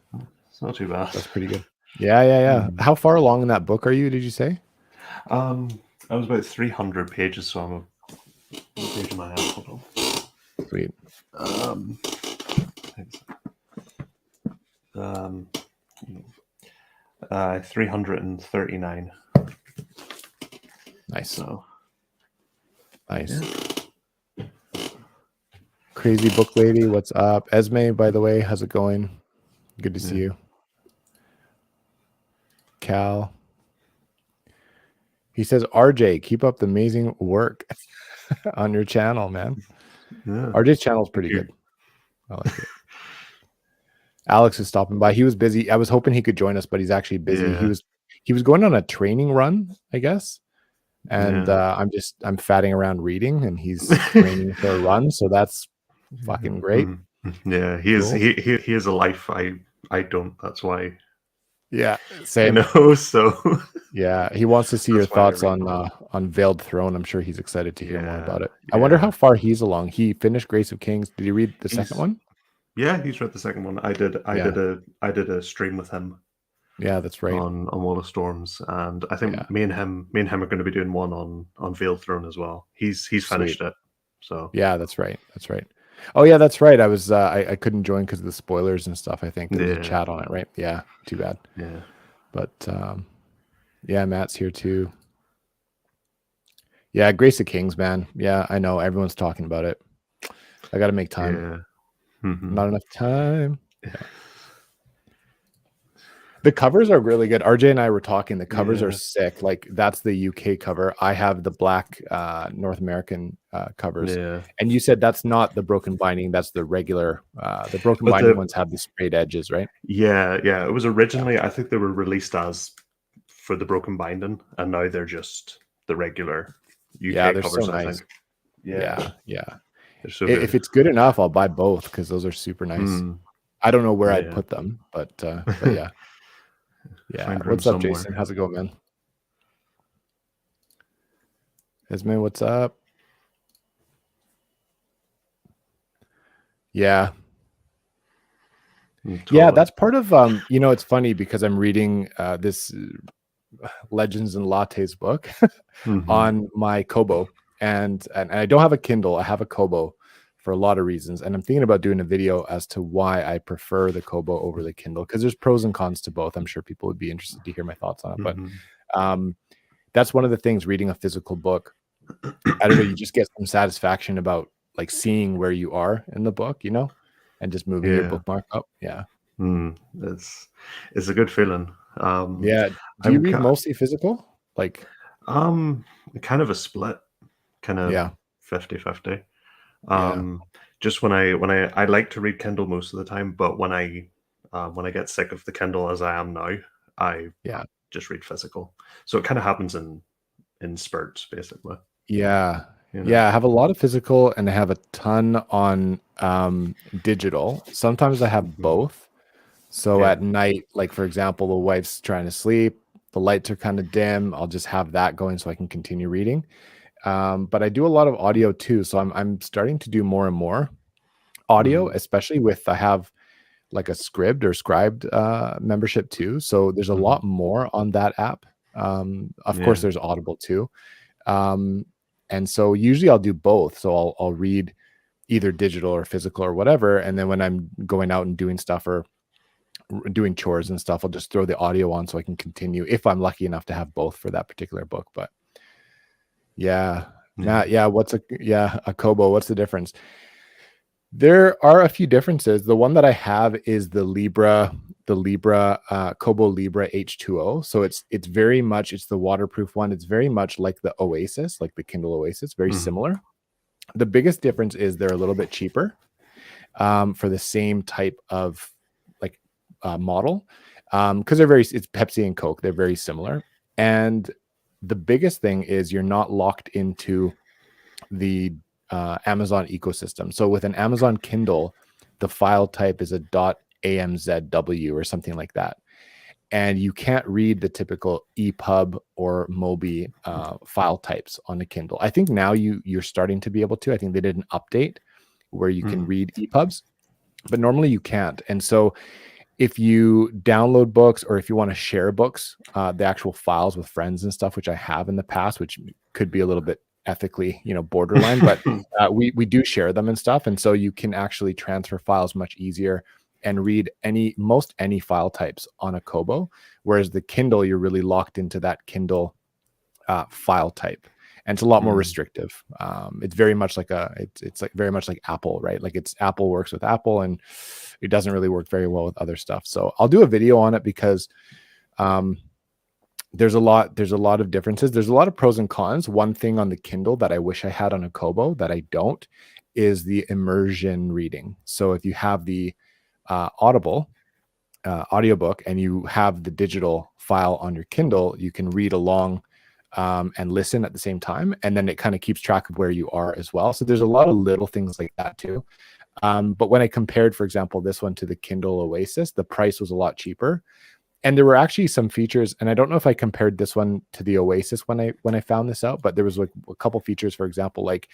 Speaker 2: it's not too bad.
Speaker 1: That's pretty good. Yeah. How far along in that book are you? Did you say?
Speaker 2: I was about 300 pages, so I'm a page and a half. Hold on.
Speaker 1: Sweet.
Speaker 2: 339.
Speaker 1: Nice.
Speaker 2: So
Speaker 1: nice. Yeah. Crazy book lady, what's up? Esme, by the way, how's it going? Good to see you. Cal. He says, RJ, keep up the amazing work on your channel, man.
Speaker 2: Yeah.
Speaker 1: RJ's channel is pretty good. I like it. Alex is stopping by. He was busy. I was hoping he could join us, but he's actually busy.
Speaker 2: Yeah.
Speaker 1: He was going on a training run, I guess. And I'm fatting around reading, and he's training for a run, so that's fucking great.
Speaker 2: Yeah, he is. Cool. He has a life I don't. That's why.
Speaker 1: Yeah, same.
Speaker 2: I know. So
Speaker 1: yeah, he wants to see your thoughts on Veiled Throne. I'm sure he's excited to hear more about it.
Speaker 2: Yeah.
Speaker 1: I wonder how far he's along. He finished Grace of Kings. Did he read the second one?
Speaker 2: Yeah, he's read the second one. I did a stream with him.
Speaker 1: Yeah, that's right.
Speaker 2: On Wall of Storms, and I think me and him are going to be doing one on Veiled Throne as well. He's finished it. So
Speaker 1: yeah, that's right. That's right. Oh yeah, that's right. I was I couldn't join because of the spoilers and stuff. I think there was a chat on it, right? Yeah, too bad.
Speaker 2: Yeah,
Speaker 1: but yeah, Matt's here too. Yeah, Grace of Kings, man. Yeah, I know everyone's talking about it. I got to make time.
Speaker 2: Yeah.
Speaker 1: Not enough time. Yeah. The covers are really good. RJ and I were talking. The covers are sick. Like that's the UK cover. I have the black North American covers.
Speaker 2: Yeah.
Speaker 1: And you said that's not the broken binding. That's the regular. The broken binding ones have the sprayed edges, right?
Speaker 2: Yeah. It was originally, I think they were released as for the broken binding, and now they're just the regular UK covers. So nice. I think.
Speaker 1: Yeah.
Speaker 2: So
Speaker 1: if it's good enough, I'll buy both because those are super nice. I don't know where I'd put them, but yeah. Yeah. What's up, Jason? How's it going, man? Esme, what's up? Yeah. Totally. Yeah, that's part of it's funny because I'm reading this Legends and Lattes book on my Kobo, and I don't have a Kindle. I have a Kobo for a lot of reasons, and I'm thinking about doing a video as to why I prefer the Kobo over the Kindle, because there's pros and cons to both. I'm sure people would be interested to hear my thoughts on it, but that's one of the things, reading a physical book. I don't know, you just get some satisfaction about like seeing where you are in the book, and just moving your bookmark up. Yeah.
Speaker 2: It's a good feeling.
Speaker 1: Yeah. Do you read mostly physical? Like
Speaker 2: kind of a split, kind of 50-50. Just when I like to read Kindle most of the time, but when I get sick of the Kindle as I am now, I just read physical. So it kind of happens in spurts, basically.
Speaker 1: Yeah. Yeah, I have a lot of physical and I have a ton on digital. Sometimes I have both. So at night, like for example, the wife's trying to sleep, the lights are kind of dim, I'll just have that going so I can continue reading. But I do a lot of audio too. So I'm starting to do more and more audio, especially with, I have like a Scribd membership too. So there's a lot more on that app. Of course there's Audible too. And so usually I'll do both. So I'll read either digital or physical or whatever. And then when I'm going out and doing stuff or doing chores and stuff, I'll just throw the audio on so I can continue if I'm lucky enough to have both for that particular book. But Matt, a Kobo, what's the difference? There are a few differences. The one that I have is the Kobo Libra H2O. So it's very much, it's the waterproof one. It's very much like the Oasis, like the Kindle Oasis, very similar. The biggest difference is they're a little bit cheaper for the same type of model, because it's Pepsi and Coke. They're very similar. And the biggest thing is you're not locked into the Amazon ecosystem. So with an Amazon Kindle, the file type is a .amzw or something like that. And you can't read the typical EPUB or MOBI file types on the Kindle. I think now you're starting to be able to. I think they did an update where you can read EPUBs, but normally you can't. And so if you download books, or if you want to share books, the actual files with friends and stuff, which I have in the past, which could be a little bit ethically, borderline, but we do share them and stuff. And so you can actually transfer files much easier and read most any file types on a Kobo, whereas the Kindle, you're really locked into that Kindle file type, and it's a lot more restrictive. It's very much like it's like very much like Apple, right? Like Apple works with Apple, and it doesn't really work very well with other stuff. So I'll do a video on it because there's a lot of differences. There's a lot of pros and cons. One thing on the Kindle that I wish I had on a Kobo that I don't is the immersion reading. So if you have the Audible audiobook and you have the digital file on your Kindle, you can read along and listen at the same time, and then it kind of keeps track of where you are as well. So there's a lot of little things like that too. But when I compared, for example, this one to the Kindle Oasis, the price was a lot cheaper, and there were actually some features. And I don't know if I compared this one to the Oasis when I found this out, but there was like a couple features, for example, like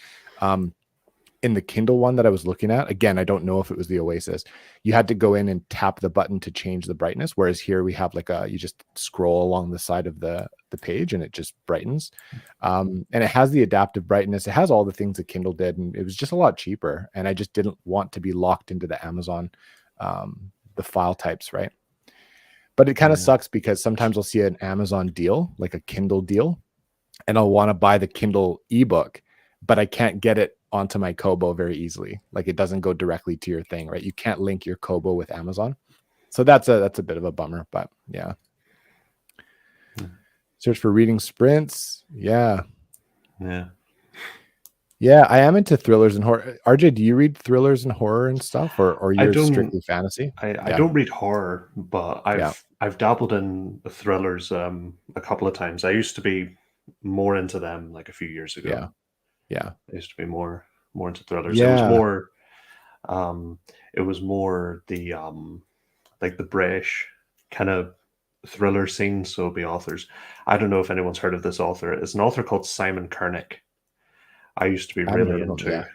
Speaker 1: in the Kindle one that I was looking at, again, I don't know if it was the Oasis, you had to go in and tap the button to change the brightness. Whereas here we have you just scroll along the side of the page and it just brightens. And it has the adaptive brightness. It has all the things that Kindle did. And it was just a lot cheaper. And I just didn't want to be locked into the Amazon, the file types, right? But it kind of sucks because sometimes I'll see an Amazon deal, like a Kindle deal, and I'll want to buy the Kindle ebook, but I can't get it onto my Kobo very easily. Like it doesn't go directly to your thing, right? You can't link your Kobo with Amazon. So that's a bit of a bummer, but yeah. Search for reading sprints. Yeah. I am into thrillers and horror. RJ, do you read thrillers and horror and stuff, or you're strictly fantasy?
Speaker 2: I don't read horror, but I've dabbled in the thrillers a couple of times. I used to be more into them like a few years ago.
Speaker 1: Yeah.
Speaker 2: I used to be more into thrillers.
Speaker 1: Yeah.
Speaker 2: It was more the like the British kind of thriller scene. So it'd be authors. I don't know if anyone's heard of this author. It's an author called Simon Kernick. I used to be really into.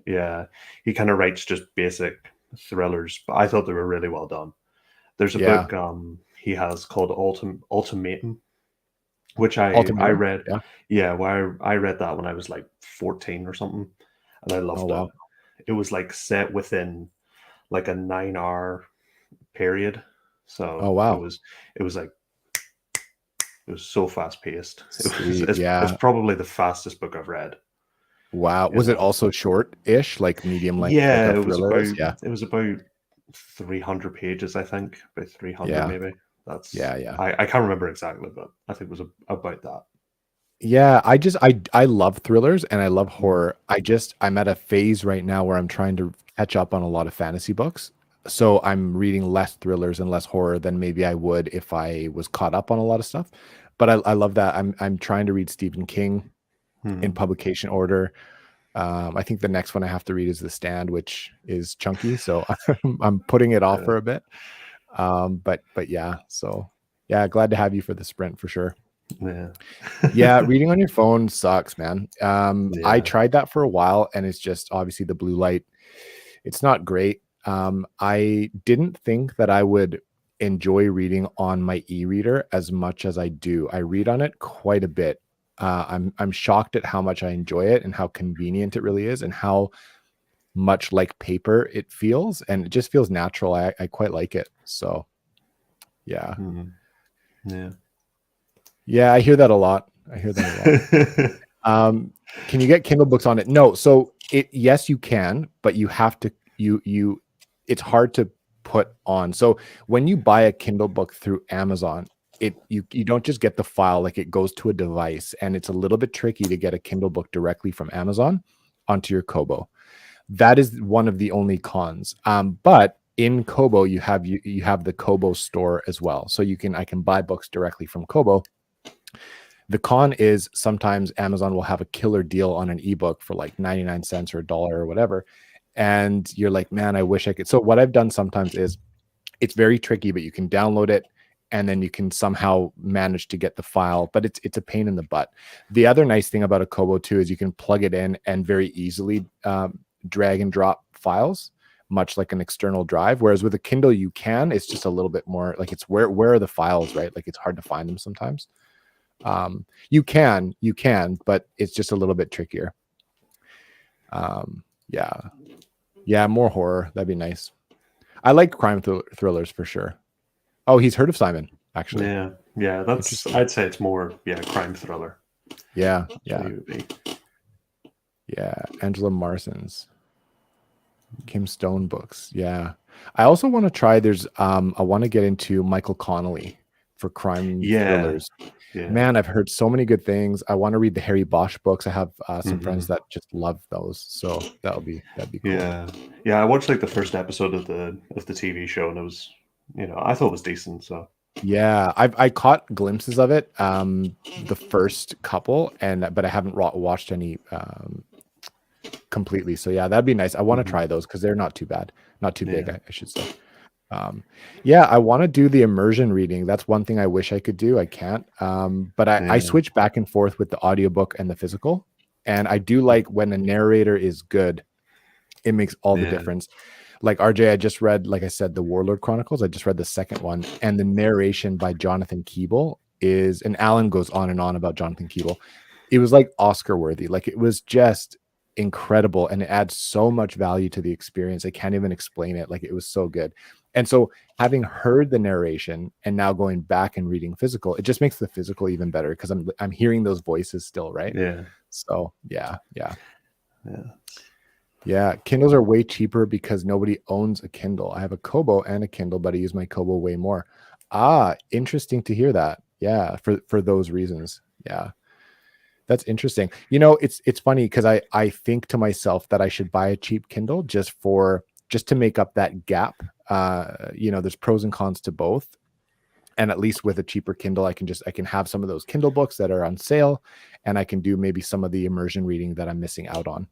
Speaker 2: Yeah. He kind of writes just basic thrillers, but I thought they were really well done. There's a book he has called Ultimatum, which I read. I read that when I was like 14 or something, and I loved it. It was like set within like a 9-hour period. So it was so fast paced. It's probably the fastest book I've read.
Speaker 1: Wow. Was it also short-ish, like medium length?
Speaker 2: Yeah, it was about 300 pages, I think. About 300 maybe. That's I can't remember exactly, but I think it was about that.
Speaker 1: Yeah, I love thrillers and I love horror. I'm at a phase right now where I'm trying to catch up on a lot of fantasy books. So I'm reading less thrillers and less horror than maybe I would if I was caught up on a lot of stuff. But I love that. I'm trying to read Stephen King in publication order. I think the next one I have to read is The Stand, which is chunky. So I'm putting it off for a bit. But yeah, so yeah, glad to have you for the sprint for sure. Yeah, reading on your phone sucks, man. I tried that for a while and it's just obviously the blue light. It's not great. I didn't think that I would enjoy reading on my e-reader as much as I do. I read on it quite a bit. I'm shocked at how much I enjoy it and how convenient it really is and how much like paper it feels, and it just feels natural. I quite like it. So yeah. Yeah, I hear that a lot. Can you get Kindle books on it? No. So yes, you can, but you have to, it's hard to put on. So when you buy a Kindle book through Amazon, you don't just get the file, like it goes to a device, and it's a little bit tricky to get a Kindle book directly from Amazon onto your Kobo. That is one of the only cons. But in Kobo, you have the Kobo store as well. So I can buy books directly from Kobo. The con is sometimes Amazon will have a killer deal on an ebook for like 99 cents or $1 or whatever. And you're like, man, I wish I could. So what I've done sometimes is, it's very tricky, but you can download it and then you can somehow manage to get the file, but it's a pain in the butt. The other nice thing about a Kobo too is you can plug it in and very easily drag and drop files, much like an external drive. Whereas with a Kindle, it's just a little bit more like, it's where are the files, right? Like it's hard to find them sometimes. You can, but it's just a little bit trickier. Yeah, more horror. That'd be nice. I like crime thrillers for sure. Oh, he's heard of Simon, actually.
Speaker 2: Yeah. I'd say it's more crime thriller.
Speaker 1: Yeah.
Speaker 2: Yeah.
Speaker 1: Angela Marson's Kim Stone books. Yeah. I also want to try. I want to get into Michael Connolly for crime thrillers. Yeah. Man, I've heard so many good things. I want to read the Harry Bosch books. I have some friends that just love those, so that'd be cool.
Speaker 2: Yeah. I watched like the first episode of the TV show, and it was, I thought it was decent. So
Speaker 1: yeah, I caught glimpses of it, the first couple, but I haven't watched any completely. So yeah, that'd be nice. I want to try those because they're not too bad, not too big, I should say. I want to do the immersion reading. That's one thing I wish I could do. I can't. But I switch back and forth with the audiobook and the physical. And I do like when a narrator is good, it makes all the difference. Like RJ, I just read, like I said, the Warlord Chronicles. I just read the second one, and the narration by Jonathan Keeble and Alan goes on and on about Jonathan Keeble. It was like Oscar worthy. Like it was just incredible, and it adds so much value to the experience. I can't even explain it. Like it was so good. And so having heard the narration and now going back and reading physical, it just makes the physical even better because I'm hearing those voices still, right?
Speaker 2: Yeah.
Speaker 1: So yeah. Kindles are way cheaper because nobody owns a Kindle. I have a Kobo and a Kindle, but I use my Kobo way more. Interesting to hear that. Yeah, for those reasons. Yeah. That's interesting. It's funny because I think to myself that I should buy a cheap Kindle just to make up that gap. There's pros and cons to both. And at least with a cheaper Kindle, I can have some of those Kindle books that are on sale, and I can do maybe some of the immersion reading that I'm missing out on.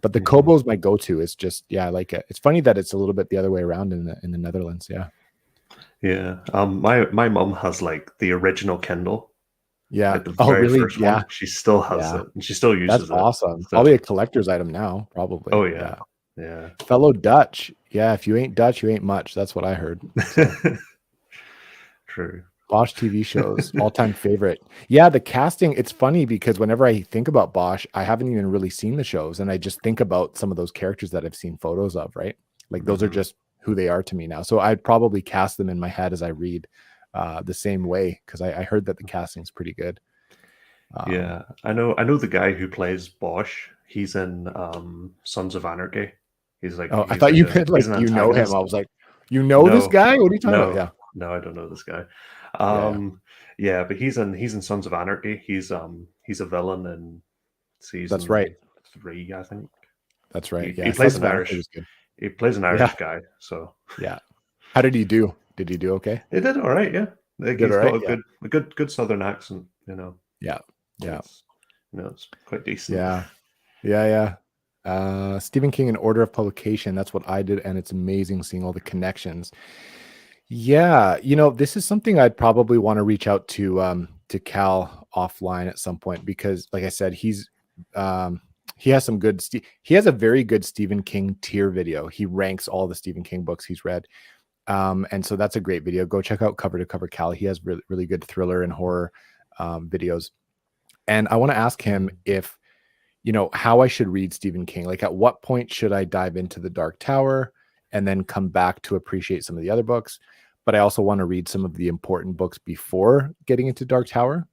Speaker 1: But the Kobo is my go-to. It's just, I like it. It's funny that it's a little bit the other way around in the Netherlands. Yeah.
Speaker 2: Yeah. My mom has like the original Kindle.
Speaker 1: Yeah.
Speaker 2: Like the very
Speaker 1: really?
Speaker 2: First one. She still has it, and she still uses it.
Speaker 1: That's awesome. Probably a collector's item now, probably.
Speaker 2: Oh yeah. Yeah.
Speaker 1: Fellow Dutch. Yeah. If you ain't Dutch, you ain't much. That's what I heard. So.
Speaker 2: True.
Speaker 1: Bosch TV shows, all-time favorite. Yeah, the casting, it's funny because whenever I think about Bosch, I haven't even really seen the shows, and I just think about some of those characters that I've seen photos of, right? Like those are just who they are to me now. So I'd probably cast them in my head as I read the same way, because I heard that the casting's pretty good.
Speaker 2: Yeah, I know the guy who plays Bosch. He's in Sons of Anarchy. He's like,
Speaker 1: I thought you meant like you know him. I was like, this guy? What are you talking about? Yeah.
Speaker 2: No, I don't know this guy. But he's in Sons of Anarchy. He's a villain in season 3, I think.
Speaker 1: That's right.
Speaker 2: He plays an Irish. He plays an Irish guy. So
Speaker 1: yeah. How did he do? Did he do okay?
Speaker 2: He did all right. Yeah, he's got a good Southern accent.
Speaker 1: Yeah.
Speaker 2: It's quite decent.
Speaker 1: Yeah. Stephen King in order of publication. That's what I did, and it's amazing seeing all the connections. Yeah, this is something I'd probably want to reach out to Cal offline at some point, because like I said, he has he has a very good Stephen King tier video. He ranks all the Stephen King books he's read. And so that's a great video. Go check out Cover to Cover Cal. He has really, really good thriller and horror videos. And I want to ask him if, how I should read Stephen King. Like at what point should I dive into The Dark Tower and then come back to appreciate some of the other books? But I also want to read some of the important books before getting into Dark Tower.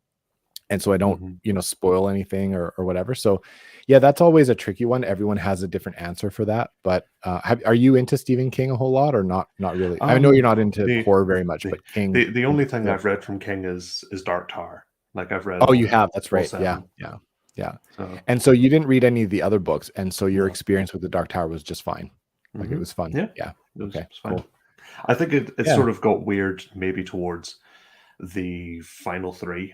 Speaker 1: And so I don't, spoil anything or whatever. So yeah, that's always a tricky one. Everyone has a different answer for that. But are you into Stephen King a whole lot or not? Not really. I know you're not into horror very much, but King.
Speaker 2: The only thing I've read from King is Dark Tower. Like I've read.
Speaker 1: Oh, you have. That's right. Yeah. And so you didn't read any of the other books, and so your experience with The Dark Tower was just fine. Like it was fun.
Speaker 2: Yeah.
Speaker 1: Okay,
Speaker 2: it's fine.
Speaker 1: cool.
Speaker 2: I think it
Speaker 1: Yeah.
Speaker 2: sort of got weird maybe towards the final three,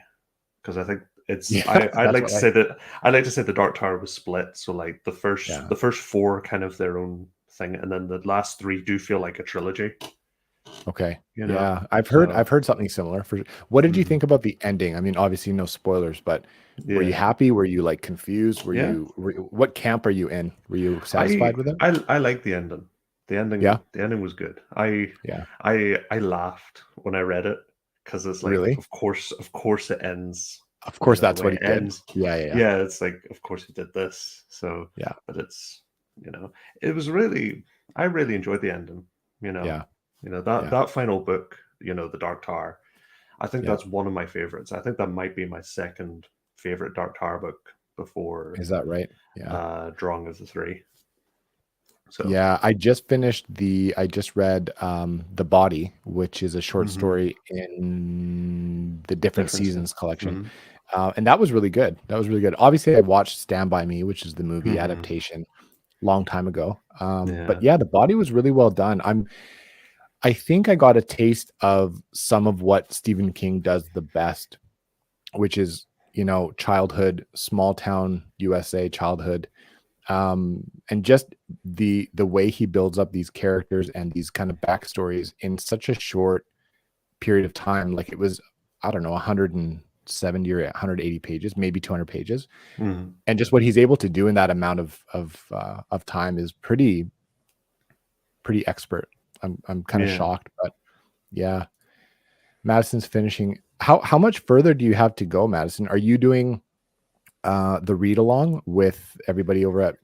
Speaker 2: because I think it's
Speaker 1: Yeah,
Speaker 2: I'd
Speaker 1: that's
Speaker 2: like to
Speaker 1: what
Speaker 2: say that I'd like to say the Dark Tower was split. So like
Speaker 1: yeah.
Speaker 2: the first four kind of their own thing, and then the last three do feel like a trilogy.
Speaker 1: Okay.
Speaker 2: You know,
Speaker 1: Yeah.
Speaker 2: so
Speaker 1: I've heard something similar for what did you
Speaker 2: mhm.
Speaker 1: think about the ending? I mean, obviously no spoilers, but were you
Speaker 2: Yeah,
Speaker 1: happy? Were you like confused?
Speaker 2: yeah.
Speaker 1: What camp are you in? Were you satisfied with it?
Speaker 2: I like the ending.
Speaker 1: Yeah.
Speaker 2: The ending was good.
Speaker 1: Yeah.
Speaker 2: I laughed when I read it, because it's like,
Speaker 1: Really?
Speaker 2: of course it ends,
Speaker 1: Of
Speaker 2: you
Speaker 1: course
Speaker 2: know, the
Speaker 1: that's
Speaker 2: way
Speaker 1: what he
Speaker 2: it
Speaker 1: did.
Speaker 2: ends.
Speaker 1: Yeah, yeah, yeah.
Speaker 2: Yeah, it's like, of course he did this. So,
Speaker 1: Yeah.
Speaker 2: but it's, you know, it was really, I really enjoyed the ending. You know,
Speaker 1: Yeah.
Speaker 2: that
Speaker 1: Yeah.
Speaker 2: that final book, the Dark Tower. I think
Speaker 1: Yeah.
Speaker 2: that's one of my favorites. I think that might be my second favorite Dark Tower book before
Speaker 1: Is that right? Yeah.
Speaker 2: Drawing of the Three. So,
Speaker 1: Yeah, I just read The Body, which is a short
Speaker 2: mhm.
Speaker 1: story in the Different
Speaker 2: Differences.
Speaker 1: Seasons collection.
Speaker 2: Mhm.
Speaker 1: And that was really good. That was really good. Obviously, I watched Stand By Me, which is the movie
Speaker 2: Mhm.
Speaker 1: adaptation long time ago. But
Speaker 2: Yeah.
Speaker 1: yeah, The Body was really well done. I think I got a taste of some of what Stephen King does the best, which is, childhood, small town USA childhood, and just the way he builds up these characters and these kind of backstories in such a short period of time. Like it was, I don't know, 170 or 180 pages, maybe 200 pages,
Speaker 2: Mhm.
Speaker 1: and just what he's able to do in that amount of time is pretty expert. I'm kind of
Speaker 2: Yeah.
Speaker 1: shocked, but yeah, Madison's finishing. How much further do you have to go, Madison? Are you doing the read along with everybody over at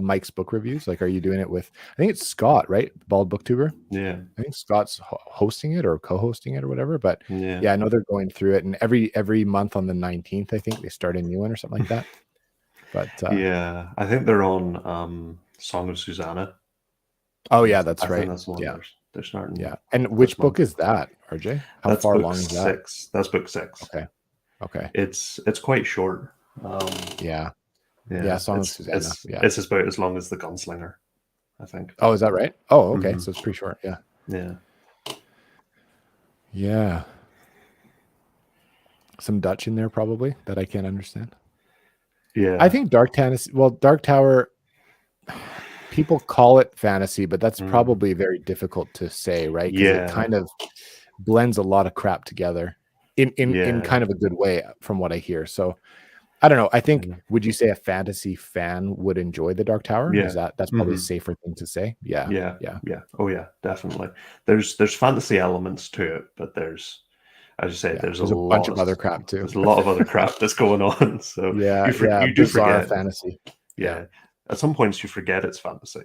Speaker 1: Mike's book reviews? Like, are you doing it with? I think it's Scott, right? Bald Booktuber.
Speaker 2: Yeah.
Speaker 1: I think Scott's hosting it or co-hosting it or whatever. But
Speaker 2: Yeah.
Speaker 1: yeah, I know they're going through it, and every month on the 19th, I think they start a new one or something like that. But
Speaker 2: Yeah. I think they're on Song of Susanna.
Speaker 1: oh yeah,
Speaker 2: I
Speaker 1: that's
Speaker 2: think
Speaker 1: right.
Speaker 2: that's the one
Speaker 1: Yeah,
Speaker 2: they're starting
Speaker 1: yeah. And
Speaker 2: this
Speaker 1: which book
Speaker 2: month.
Speaker 1: is that, RJ? How
Speaker 2: That's
Speaker 1: far
Speaker 2: book
Speaker 1: along is that?
Speaker 2: six. That's book six.
Speaker 1: Okay, okay.
Speaker 2: It's quite short. Um,
Speaker 1: Yeah, yeah.
Speaker 2: yeah,
Speaker 1: Song of Susanna. Yeah.
Speaker 2: it's about as long as the Gunslinger, I think.
Speaker 1: Oh, is that right? Oh, okay.
Speaker 2: Hmm.
Speaker 1: So it's pretty short. Yeah,
Speaker 2: Yeah.
Speaker 1: yeah. Some Dutch in there probably that I can't understand. I
Speaker 2: Yeah.
Speaker 1: think Dark Tower, people call it fantasy, but that's
Speaker 2: Mhm.
Speaker 1: probably very difficult to say, right? Because it
Speaker 2: Yeah.
Speaker 1: kind of blends a lot of crap together in
Speaker 2: Yeah.
Speaker 1: kind of a good way, from what I hear. So I don't know. I think,
Speaker 2: Yeah.
Speaker 1: would you say a fantasy fan would enjoy the Dark Tower?
Speaker 2: Yeah.
Speaker 1: That's probably a
Speaker 2: Hmm.
Speaker 1: safer thing to say? Yeah,
Speaker 2: Yeah.
Speaker 1: yeah,
Speaker 2: Yeah. Oh yeah, definitely. There's fantasy elements to it, but there's, as you say,
Speaker 1: yeah. There's a bunch of other crap too.
Speaker 2: there's a lot of other crap that's going on. So
Speaker 1: Yeah, yeah.
Speaker 2: you do
Speaker 1: Bizarre
Speaker 2: forget.
Speaker 1: fantasy. Yeah.
Speaker 2: Yeah. At some points you forget it's fantasy,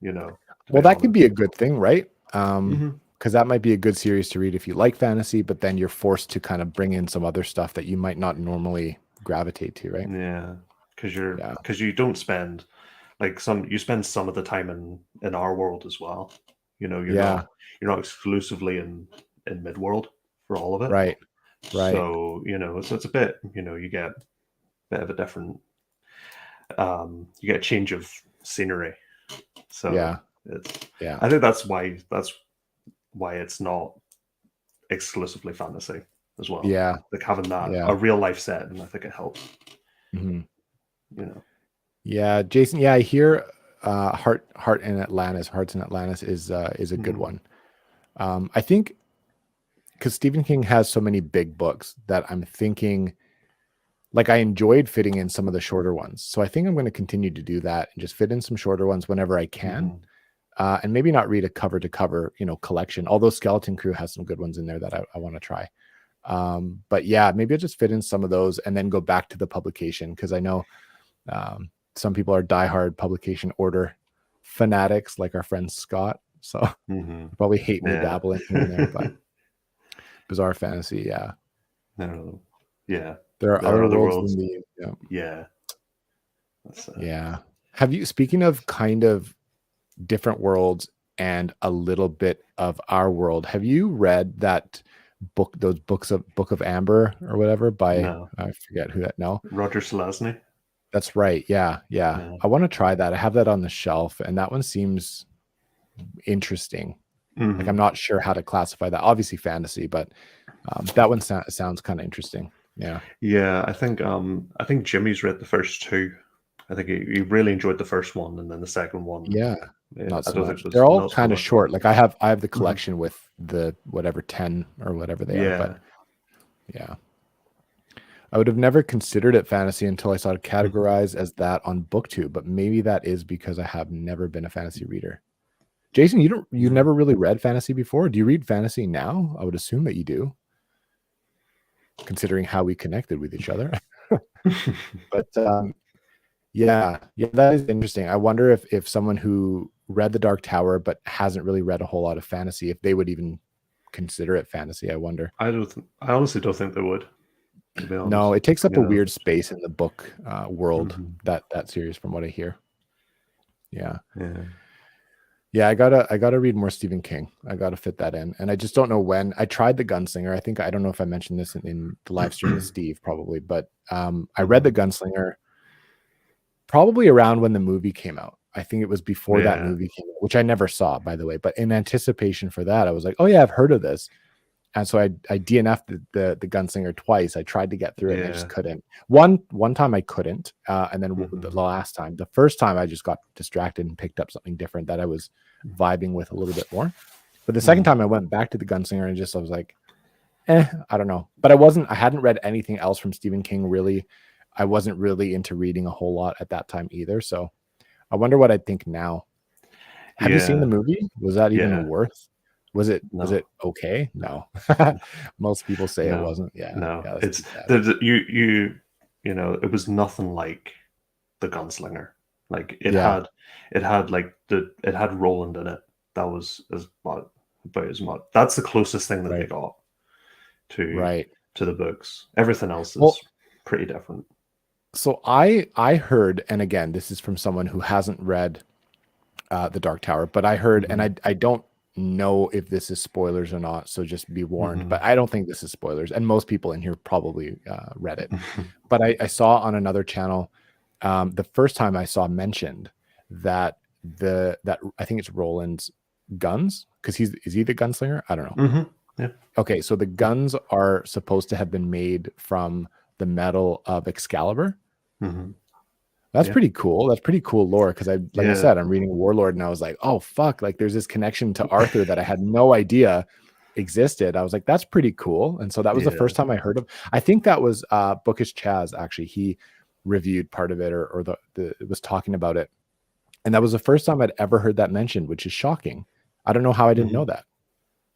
Speaker 2: to
Speaker 1: Well,
Speaker 2: be
Speaker 1: that could
Speaker 2: honest.
Speaker 1: be a good thing, right?
Speaker 2: Hmm.
Speaker 1: Because that might be a good series to read if you like fantasy, but then you're forced to kind of bring in some other stuff that you might not normally gravitate to, right?
Speaker 2: Yeah.
Speaker 1: Yeah,
Speaker 2: Because you don't spend, like, you spend some of the time in our world as well.
Speaker 1: yeah,
Speaker 2: You're not exclusively in Midworld for all of it.
Speaker 1: right, right.
Speaker 2: So, so it's a bit, you get a bit of a different, you get a change of scenery. So
Speaker 1: Yeah,
Speaker 2: it's,
Speaker 1: yeah,
Speaker 2: I think that's why it's not exclusively fantasy as well.
Speaker 1: yeah,
Speaker 2: Like having that
Speaker 1: yeah.
Speaker 2: a real life setting, I think it helps.
Speaker 1: Mhm.
Speaker 2: You know.
Speaker 1: Yeah, Jason. Yeah, I hear Hearts in Atlantis is a good
Speaker 2: Mhm.
Speaker 1: one. I think because Stephen King has so many big books that I'm thinking, like, I enjoyed fitting in some of the shorter ones. So I think I'm going to continue to do that and just fit in some shorter ones whenever I can.
Speaker 2: Mhm.
Speaker 1: And maybe not read a cover to cover, collection, although Skeleton Crew has some good ones in there that I want to try. But yeah, maybe I'll just fit in some of those and then go back to the publication, because I know some people are diehard publication order fanatics, like our friend Scott. So
Speaker 2: Mhm.
Speaker 1: probably hate me
Speaker 2: Yeah.
Speaker 1: dabbling here and there, but Bizarre Fantasy, yeah.
Speaker 2: No. Yeah.
Speaker 1: There are
Speaker 2: There are
Speaker 1: other
Speaker 2: other
Speaker 1: worlds than
Speaker 2: worlds.
Speaker 1: the yeah.
Speaker 2: Yeah. That's
Speaker 1: Yeah. Have you, speaking of kind of different worlds and a little bit of our world, have you read that those Book of Amber or whatever by,
Speaker 2: no.
Speaker 1: I forget who that, no,
Speaker 2: Roger Selazny.
Speaker 1: that's right. Yeah, yeah.
Speaker 2: Yeah.
Speaker 1: I want to try that. I have that on the shelf, and that one seems interesting.
Speaker 2: Mhm.
Speaker 1: Like I'm not sure how to classify that. Obviously fantasy, but that one sounds kind of interesting. Yeah.
Speaker 2: Yeah, I think Jimmy's read the first two. I think he really enjoyed the first one, and then the second one,
Speaker 1: Yeah. Not
Speaker 2: I
Speaker 1: so
Speaker 2: don't think
Speaker 1: much.
Speaker 2: it was
Speaker 1: They're all
Speaker 2: not so
Speaker 1: kind of
Speaker 2: much for
Speaker 1: short.
Speaker 2: him.
Speaker 1: Like I have the
Speaker 2: Mhm.
Speaker 1: collection with the whatever 10 or whatever they are, but
Speaker 2: Yeah.
Speaker 1: yeah. I would have never considered it fantasy until I saw it
Speaker 2: Mhm.
Speaker 1: categorized as that on BookTube, but maybe that is because I have never been a fantasy reader. Jason, you
Speaker 2: Yeah.
Speaker 1: never really read fantasy before? Do you read fantasy now? I would assume that you do, considering how we connected with each other. But yeah, that is interesting. I wonder if someone who read The Dark Tower but hasn't really read a whole lot of fantasy, if they would even consider it fantasy. I wonder.
Speaker 2: I honestly don't think they would, to be
Speaker 1: No,
Speaker 2: honest.
Speaker 1: it takes up
Speaker 2: You
Speaker 1: a
Speaker 2: know.
Speaker 1: weird space in the book world,
Speaker 2: Mhm.
Speaker 1: that series, from what I hear. Yeah.
Speaker 2: Yeah.
Speaker 1: Yeah, I gotta read more Stephen King. I gotta fit that in, and I just don't know when. I tried The Gunslinger. I don't know if I mentioned this in the live stream with Steve, probably, but I read The
Speaker 2: Mhm.
Speaker 1: Gunslinger probably around when the movie came out. I think it was before that
Speaker 2: Yeah.
Speaker 1: movie came out, which I never saw, by the way. But in anticipation for that, I was like, "Oh yeah, I've heard of this." And so I DNF'd the Gunslinger twice. I tried to get through it and I just
Speaker 2: Yeah.
Speaker 1: couldn't. One time I couldn't, and then the
Speaker 2: Mhm.
Speaker 1: last time, the first time I just got distracted and picked up something different that I was vibing with a little bit more. But the second
Speaker 2: Mhm.
Speaker 1: time I went back to the Gunslinger and I was like, I don't know. But I hadn't read anything else from Stephen King really. I wasn't really into reading a whole lot at that time either. So I wonder what I'd think now. Have you seen the
Speaker 2: Yeah.
Speaker 1: movie? Was that even
Speaker 2: Yeah.
Speaker 1: worth? Was
Speaker 2: No.
Speaker 1: it okay? No. Most people say it
Speaker 2: No.
Speaker 1: wasn't. Yeah.
Speaker 2: No.
Speaker 1: Yeah, that's too
Speaker 2: It's
Speaker 1: bad.
Speaker 2: you know, it was nothing like The Gunslinger. Like
Speaker 1: Yeah.
Speaker 2: it had Roland in it. That was about as much. That's the closest thing that they
Speaker 1: Right.
Speaker 2: got to
Speaker 1: Right.
Speaker 2: the books. Everything else
Speaker 1: Well,
Speaker 2: is pretty different.
Speaker 1: so I heard, and again, this is from someone who hasn't read The Dark Tower, but I heard, and
Speaker 2: Mhm.
Speaker 1: I don't know if this is spoilers or not, so just be warned,
Speaker 2: Mhm.
Speaker 1: but I don't think this is spoilers, and most people in here probably read it. But I saw on another channel, the first time I saw mentioned that that I think it's Roland's guns, because is he the gunslinger? I don't know.
Speaker 2: Mhm. Yeah.
Speaker 1: Okay, so the guns are supposed to have been made from the metal of Excalibur.
Speaker 2: Mhm.
Speaker 1: That's
Speaker 2: Yeah.
Speaker 1: pretty cool. That's pretty cool lore, because like I
Speaker 2: Yeah.
Speaker 1: said, I'm reading Warlord and I was like, oh fuck, like there's this connection to Arthur that I had no idea existed. I was like, that's pretty cool. And so that was the
Speaker 2: Yeah.
Speaker 1: first time I heard of. I think that was Bookish Chaz, actually. He reviewed part of it, or it was talking about it. And that was the first time I'd ever heard that mentioned, which is shocking. I don't know how I didn't know
Speaker 2: Mhm.
Speaker 1: that.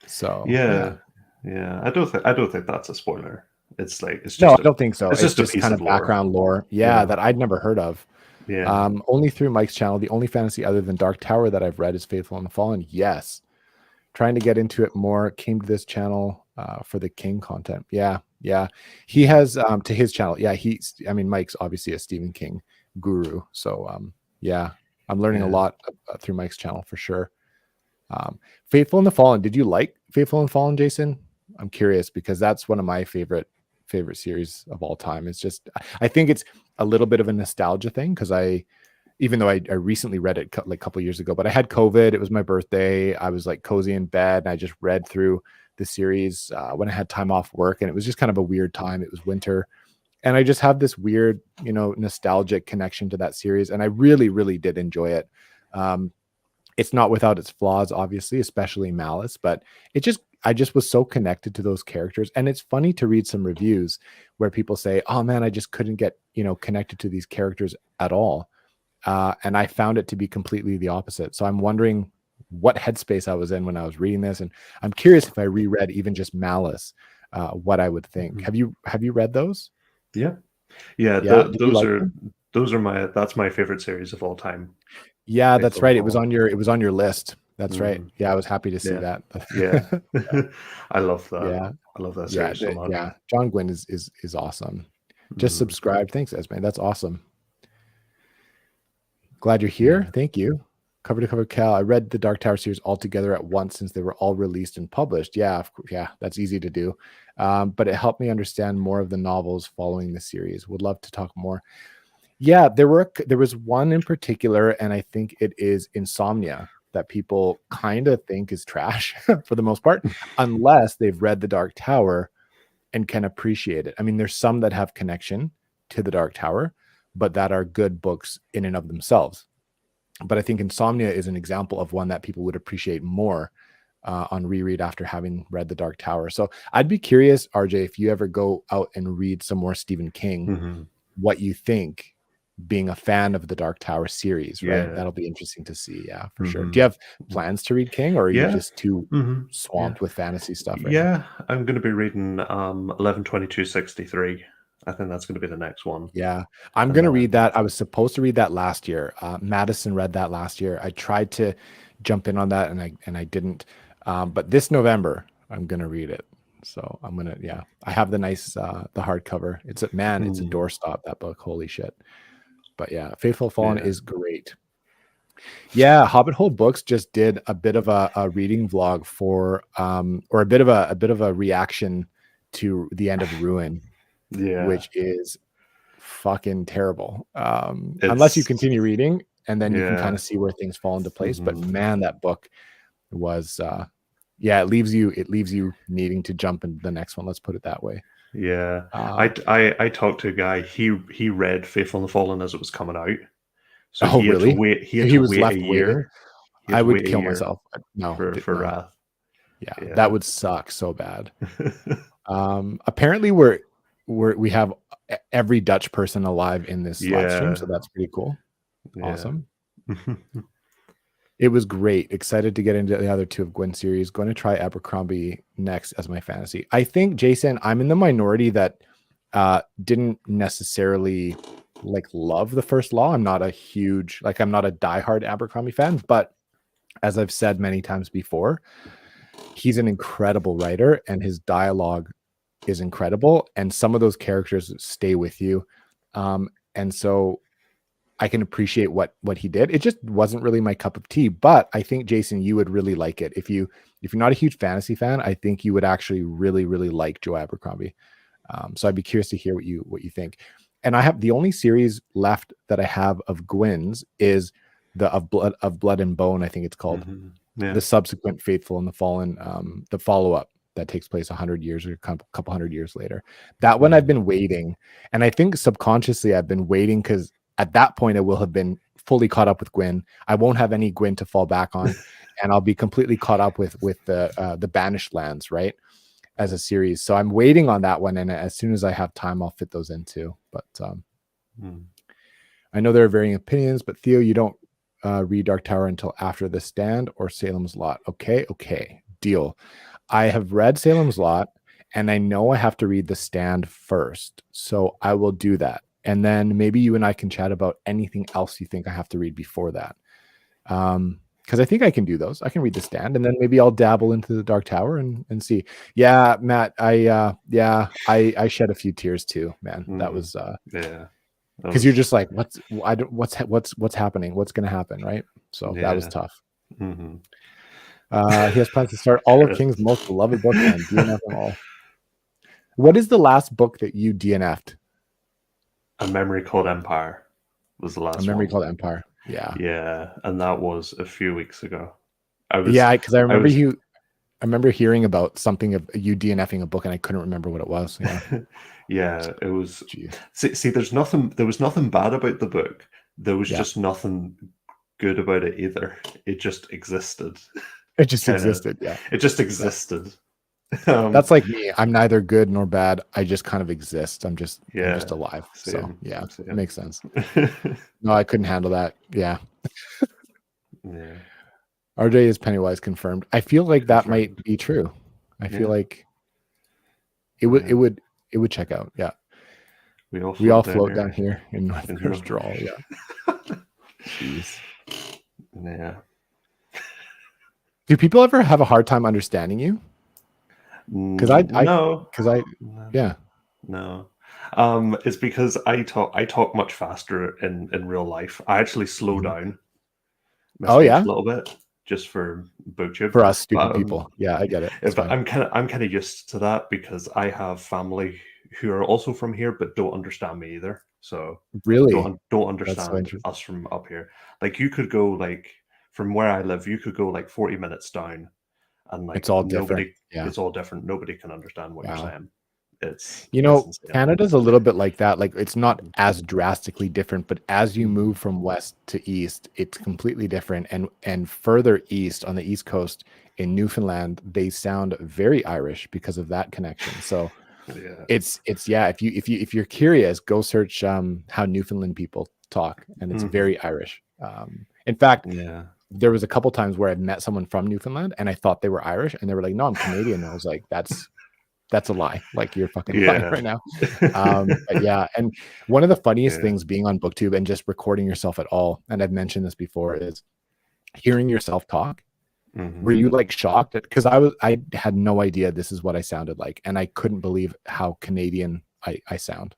Speaker 1: So yeah.
Speaker 2: Yeah. Yeah. I don't think that's a spoiler. It's like
Speaker 1: No, I don't think so.
Speaker 2: it's
Speaker 1: It's
Speaker 2: just a
Speaker 1: just
Speaker 2: piece
Speaker 1: kind
Speaker 2: of
Speaker 1: of
Speaker 2: lore,
Speaker 1: background lore.
Speaker 2: you
Speaker 1: Yeah,
Speaker 2: know.
Speaker 1: that I'd never heard of.
Speaker 2: Yeah.
Speaker 1: Only through Mike's channel. The only fantasy other than Dark Tower that I've read is Faithful and the Fallen. Yes. Trying to get into it more. Came to this channel for the King content. Yeah. Yeah. He has to his channel. Yeah, Mike's obviously a Stephen King guru. So yeah, I'm learning a
Speaker 2: Yeah.
Speaker 1: lot through Mike's channel for sure. Faithful and the Fallen. Did you like Faithful and Fallen, Jason? I'm curious, because that's one of my favorite series of all time. It's just, I think it's a little bit of a nostalgia thing, because even though I recently read it like a couple years ago, but I had COVID. It was my birthday. I was like cozy in bed and I just read through the series when I had time off work, and it was just kind of a weird time. It was winter, and I just have this weird, nostalgic connection to that series, and I really, really did enjoy it. It's not without its flaws, obviously, especially Malice, but I just was so connected to those characters. And it's funny to read some reviews where people say, oh man, I just couldn't get, connected to these characters at all. And I found it to be completely the opposite. So I'm wondering what headspace I was in when I was reading this. And I'm curious, if I reread even just Malice, what I would think.
Speaker 2: Mhm.
Speaker 1: Have you read those?
Speaker 2: Yeah. Yeah.
Speaker 1: Yeah. Did you like them?
Speaker 2: Those are that's my favorite series of all time.
Speaker 1: Yeah, that's
Speaker 2: Faithful and
Speaker 1: right.
Speaker 2: Fallen.
Speaker 1: It was on your list. That's right.
Speaker 2: Mhm.
Speaker 1: Yeah, I was happy to see
Speaker 2: Yeah.
Speaker 1: that.
Speaker 2: Yeah. I love that.
Speaker 1: Yeah.
Speaker 2: I love that
Speaker 1: Yeah,
Speaker 2: series so much.
Speaker 1: yeah. John Gwynn is awesome. Just
Speaker 2: Mhm.
Speaker 1: subscribe. Thanks, Esme. That's awesome. Glad you're here.
Speaker 2: Yeah.
Speaker 1: Thank you. Cover to cover Cal. I read the Dark Tower series all together at once, since they were all released and published. Yeah, of course, yeah, that's easy to do. But it helped me understand more of the novels following the series. Would love to talk more. Yeah, there was one in particular, and I think it is Insomnia. that people kind of think is trash for the most part, unless they've read The Dark Tower and can appreciate it. I mean, there's some that have connection to The Dark Tower, but that are good books in and of themselves. But I think Insomnia is an example of one that people would appreciate more on reread after having read The Dark Tower. So I'd be curious, RJ, if you ever go out and read some more Stephen King, what you think, being a fan of the Dark Tower series, right? That'll be interesting to see. Yeah, for sure. Do you have plans to read King, or are you just too swamped with fantasy stuff right now?
Speaker 2: I'm going to be reading 11/22/63. I think that's going to be the next one.
Speaker 1: Yeah, I'm going to read that. I was supposed to read that last year. Madison read that last year. I tried to jump in on that and I didn't. But this November, I'm going to read it. So I'm going to, I have the nice, the hardcover. It's a doorstop, that book. Holy shit. But yeah, Faithful Fallen is great. Yeah, Hobbit Hole Books just did a bit of a reading vlog for, or a bit of a reaction to the end of Ruin. Which is fucking terrible. Unless you continue reading, and then you can kind of see where things fall into place. But man, that book was it leaves you needing to jump into the next one. Let's put it that way.
Speaker 2: I talked to a guy. He read Faithful and the Fallen as it was coming out. So
Speaker 1: he
Speaker 2: really?
Speaker 1: Had to wait. He was left waiting. I would kill myself. No,
Speaker 2: for Wrath.
Speaker 1: Yeah, that would suck so bad. Apparently we have every Dutch person alive in this live stream, so that's pretty cool. Awesome. It was great. Excited to get into the other two of Gwyn series. Going to try Abercrombie next as my fantasy. I think, Jason, I'm in the minority that didn't necessarily love the First Law. I'm not a diehard Abercrombie fan, but as I've said many times before, he's an incredible writer and his dialogue is incredible, and some of those characters stay with you, and so I can appreciate what he did. It just wasn't really my cup of tea, but I think, Jason, you would really like it. If you're not a huge fantasy fan, I think you would actually really, really like Joe Abercrombie. So I'd be curious to hear what you think. And I have the only series left that I have of Gwyn's is the of Blood and Bone, I think it's called. The subsequent Faithful and the Fallen, the follow-up that takes place 100 years or a couple hundred years later. That one I've been waiting, and I think subconsciously I've been waiting because at that point I will have been fully caught up with Gwyn. I won't have any Gwyn to fall back on, and I'll be completely caught up with the Banished Lands, right, as a series. So I'm waiting on that one, and as soon as I have time, I'll fit those in too. But I know there are varying opinions, but Theo, you don't read Dark Tower until after The Stand or Salem's Lot. Okay, deal. I have read Salem's Lot, and I know I have to read The Stand first, so I will do that. And then maybe you and I can chat about anything else you think I have to read before that. Because I think I can do those. I can read The Stand, and then maybe I'll dabble into The Dark Tower and see. Yeah, Matt, I shed a few tears too, man. That was because you're just like, what's happening? What's going to happen, right? So that was tough. He has plans to start all of King's most beloved books and DNF them all. What is the last book that you DNF'd?
Speaker 2: A Memory Called Empire was the last one.
Speaker 1: A Memory Called Empire.
Speaker 2: Yeah, and that was a few weeks ago.
Speaker 1: Because I remember hearing about something of you DNFing a book, and I couldn't remember what it was.
Speaker 2: Yeah, it was. See, there was nothing bad about the book. There was just nothing good about it either. It just existed.
Speaker 1: It just existed. Yeah,
Speaker 2: it just existed.
Speaker 1: That's like me. I'm neither good nor bad. I just kind of exist. I'm just alive.
Speaker 2: Same.
Speaker 1: It makes sense. No, I couldn't handle that. Yeah. RJ is Pennywise confirmed. I feel like that might be true. I feel like it would check out. Yeah. We all float down here in Northerners Drawl. Yeah. Jeez.
Speaker 2: Yeah.
Speaker 1: Do people ever have a hard time understanding you? Because
Speaker 2: no. It's because I talk much faster in real life. I actually slow down a little bit just for Booktube.
Speaker 1: For us stupid people. Yeah, I get it.
Speaker 2: But I'm kind of used to that because I have family who are also from here but don't understand me either. So
Speaker 1: really
Speaker 2: don't understand us from up here. Like you could go from where I live, you could go like 40 minutes down, and like
Speaker 1: It's all different.
Speaker 2: nobody,
Speaker 1: Yeah.
Speaker 2: it's all different. Nobody can understand what you're
Speaker 1: Wow.
Speaker 2: saying. It's insane.
Speaker 1: Canada's a little bit like that. Like it's not as drastically different, but as you move from west to east, it's completely different. And further east on the East Coast in Newfoundland, they sound very Irish because of that connection. So
Speaker 2: Yeah.
Speaker 1: it's yeah, if you're curious, go search how Newfoundland people talk, and it's very Irish. In fact,
Speaker 2: Yeah.
Speaker 1: there was a couple times where I met someone from Newfoundland and I thought they were Irish, and they were like, "No, I'm Canadian." And I was like, that's a lie. Like you're fucking lying
Speaker 2: Yeah.
Speaker 1: right now. But yeah, and one of the funniest
Speaker 2: Yeah.
Speaker 1: things being on Booktube and just recording yourself at all, and I've mentioned this before, is hearing yourself talk. Were you like shocked? Because I had no idea this is what I sounded like, and I couldn't believe how Canadian I sound.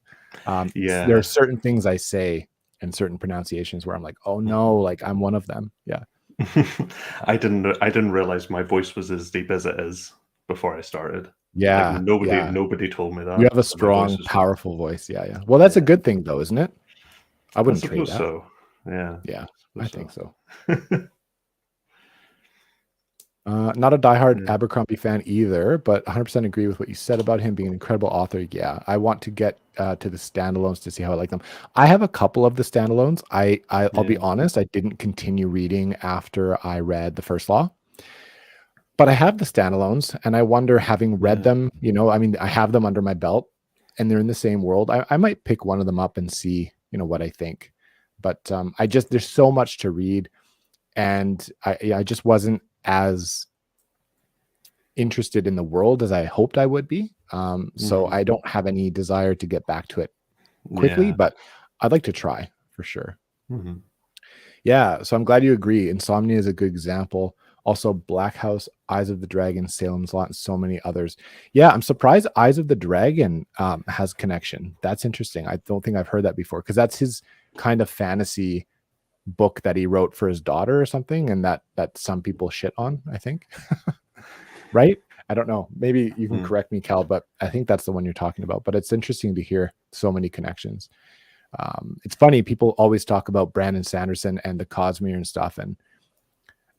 Speaker 2: Yeah.
Speaker 1: There are certain things I say and certain pronunciations where I'm like, oh no, like I'm one of them. Yeah.
Speaker 2: I didn't realize my voice was as deep as it is before I started.
Speaker 1: Yeah.
Speaker 2: Like
Speaker 1: Yeah.
Speaker 2: nobody told me that.
Speaker 1: You have a
Speaker 2: My voice
Speaker 1: strong,
Speaker 2: was
Speaker 1: powerful voice. Yeah. Yeah. Well, that's a
Speaker 2: Yeah.
Speaker 1: good thing though, isn't it? I
Speaker 2: I
Speaker 1: wouldn't trade
Speaker 2: suppose
Speaker 1: that.
Speaker 2: so. Yeah.
Speaker 1: Yeah, I think
Speaker 2: so.
Speaker 1: Not a diehard
Speaker 2: Yeah.
Speaker 1: Abercrombie fan either, but 100% agree with what you said about him being an incredible author. Yeah, I want to get to the standalones to see how I like them. I have a couple of the standalones. I'll be
Speaker 2: Yeah.
Speaker 1: honest, I didn't continue reading after I read The First Law, but I have the standalones, and I wonder, having read
Speaker 2: Yeah.
Speaker 1: them, you know, I mean, I have them under my belt, and they're in the same world. I might pick one of them up and see, you know, what I think. But there's so much to read, and I just wasn't as interested in the world as I hoped I would be. So I don't have any desire to get back to it quickly,
Speaker 2: Yeah.
Speaker 1: but I'd like to try for sure.
Speaker 2: Mhm.
Speaker 1: Yeah. So I'm glad you agree. Insomnia is a good example. Also, Black House, Eyes of the Dragon, Salem's Lot, and so many others. Yeah, I'm surprised Eyes of the Dragon has connection. That's interesting. I don't think I've heard that before, because that's his kind of fantasy book that he wrote for his daughter or something, and that some people shit on, I think. Right? I don't know. Maybe you can correct me, Cal, but I think that's the one you're talking about. But it's interesting to hear so many connections. It's funny, people always talk about Brandon Sanderson and the Cosmere and stuff, and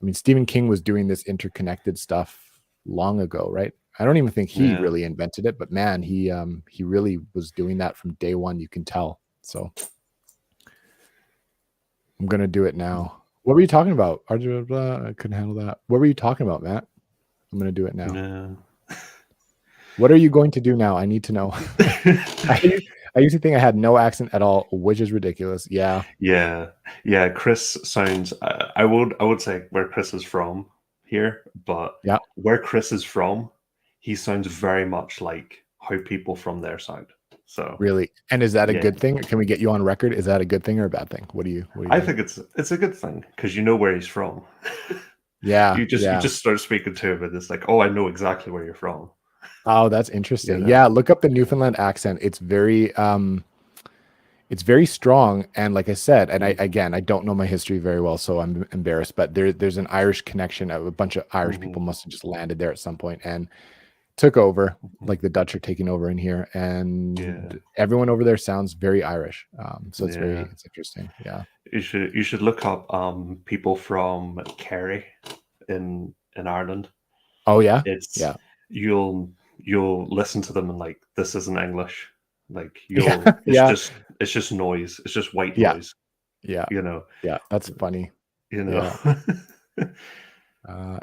Speaker 1: I mean, Stephen King was doing this interconnected stuff long ago, right? I don't even think he really invented it, but man, he really was doing that from day one. You can tell. So I'm gonna do it now. What were you talking about? I couldn't handle that. What were you talking about, Matt? I'm gonna do it now.
Speaker 2: Yeah.
Speaker 1: What are you going to do now? I need to know. I used to think I had no accent at all, which is ridiculous. Yeah.
Speaker 2: Yeah. Chris sounds. I would say where Chris is from here, but
Speaker 1: Yeah.
Speaker 2: where Chris is from, he sounds very much like how people from there sound. So
Speaker 1: Really, and is that a
Speaker 2: Yeah.
Speaker 1: good thing? Can we get you on record? Is that a good thing or a bad thing? What do you
Speaker 2: I think it's a good thing, because you know where he's from.
Speaker 1: Yeah.
Speaker 2: You just start speaking to him, and it's like, oh, I know exactly where you're from.
Speaker 1: Oh, that's interesting.
Speaker 2: know?
Speaker 1: Yeah, look up the Newfoundland accent. It's very strong, and like I said, and I don't know my history very well, so I'm embarrassed, but there's an Irish connection. A bunch of Irish people must have just landed there at some point and took over, like the Dutch are taking over in here, and everyone over there sounds very Irish. So it's it's interesting. Yeah.
Speaker 2: You should look up people from Kerry in Ireland.
Speaker 1: Oh yeah.
Speaker 2: It's
Speaker 1: Yeah.
Speaker 2: You'll listen to them and like, this isn't English. Like it's just noise. It's just white noise.
Speaker 1: Yeah.
Speaker 2: You know.
Speaker 1: Yeah. That's funny.
Speaker 2: You know.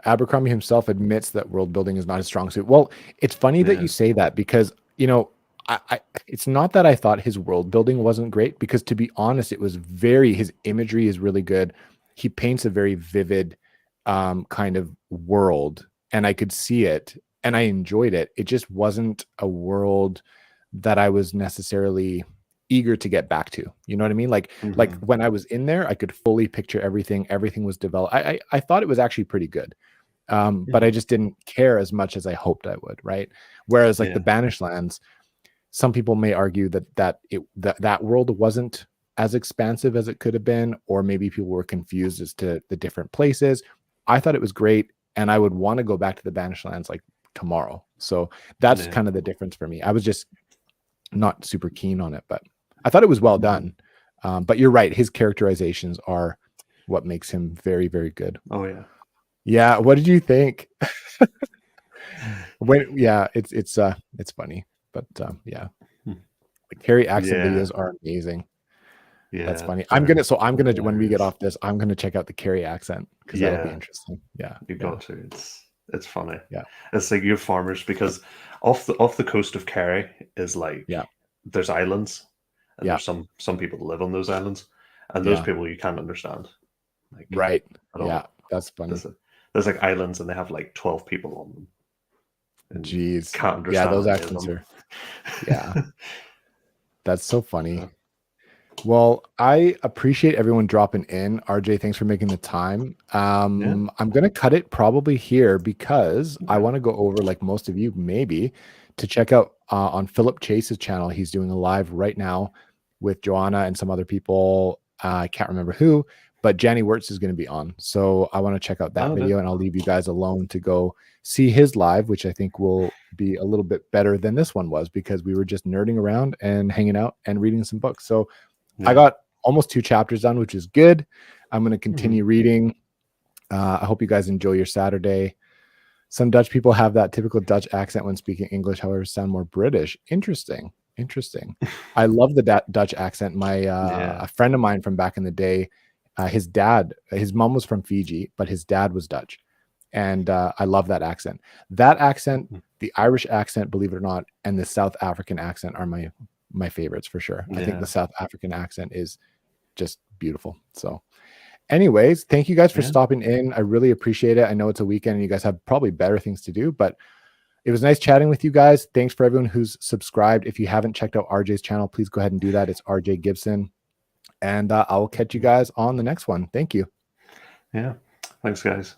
Speaker 1: Abercrombie himself admits that world building is not his strong suit. Well, it's funny that you say that, because, you know, I it's not that I thought his world building wasn't great, because to be honest, it was his imagery is really good. He paints a very vivid kind of world, and I could see it and I enjoyed it. It just wasn't a world that I was necessarily eager to get back to. You know what I mean? Like when I was in there, I could fully picture everything. Everything was developed. I thought it was actually pretty good. But I just didn't care as much as I hoped I would, right? Whereas like the Banished Lands, some people may argue that world wasn't as expansive as it could have been, or maybe people were confused as to the different places. I thought it was great, and I would want to go back to the Banished Lands like tomorrow. So that's kind of the difference for me. I was just not super keen on it, but I thought it was well done. But you're right, his characterizations are what makes him very, very good.
Speaker 2: Oh yeah.
Speaker 1: Yeah. What did you think? It's funny, but yeah, the Carrie accent
Speaker 2: Yeah.
Speaker 1: videos are amazing.
Speaker 2: Yeah.
Speaker 1: That's funny. I'm gonna when we get
Speaker 2: hilarious.
Speaker 1: off this, I'm gonna check out the Carrie accent because that'll be
Speaker 2: Yeah.
Speaker 1: interesting. Yeah.
Speaker 2: You
Speaker 1: Yeah.
Speaker 2: got to. It's funny.
Speaker 1: Yeah.
Speaker 2: It's like you farmers because off the coast of Kerry is like
Speaker 1: Yeah.
Speaker 2: there's islands and
Speaker 1: Yeah.
Speaker 2: there's some people that live on those islands and those
Speaker 1: Yeah.
Speaker 2: people you can't understand. Like
Speaker 1: Right.
Speaker 2: at
Speaker 1: Yeah.
Speaker 2: all.
Speaker 1: That's funny.
Speaker 2: There's like islands and they have like 12 people on them. And
Speaker 1: Jeez.
Speaker 2: can't
Speaker 1: Yeah,
Speaker 2: understand
Speaker 1: those
Speaker 2: any of
Speaker 1: accents
Speaker 2: them.
Speaker 1: are. Yeah. That's so funny.
Speaker 2: Yeah.
Speaker 1: Well, I appreciate everyone dropping in. RJ, thanks for making the time. I'm gonna cut it probably here because I want to go over, like most of you, maybe to check out on Philip Chase's channel. He's doing a live right now with Joanna and some other people. I can't remember who, but Janny Wirtz is going to be on. So I want to check out that video, and I'll leave you guys alone to go see his live, which I think will be a little bit better than this one was because we were just nerding around and hanging out and reading some books. So I got almost 2 chapters done, which is good. I'm going to continue reading. I hope you guys enjoy your Saturday. Some Dutch people have that typical Dutch accent when speaking English, however, sound more British. Interesting. I love the Dutch accent. A friend of mine from back in the day, his mom was from Fiji, but his dad was Dutch. And I love that accent. That accent, the Irish accent, believe it or not, and the South African accent are my favorites for sure. I think the South African accent is just beautiful. So anyways, thank you guys for stopping in. I really appreciate it. I know it's a weekend and you guys have probably better things to do, but it was nice chatting with you guys. Thanks for everyone who's subscribed. If you haven't checked out RJ's channel, please go ahead and do that. It's RJ Gibson. And I will catch you guys on the next one. Thank you.
Speaker 2: Yeah. Thanks, guys.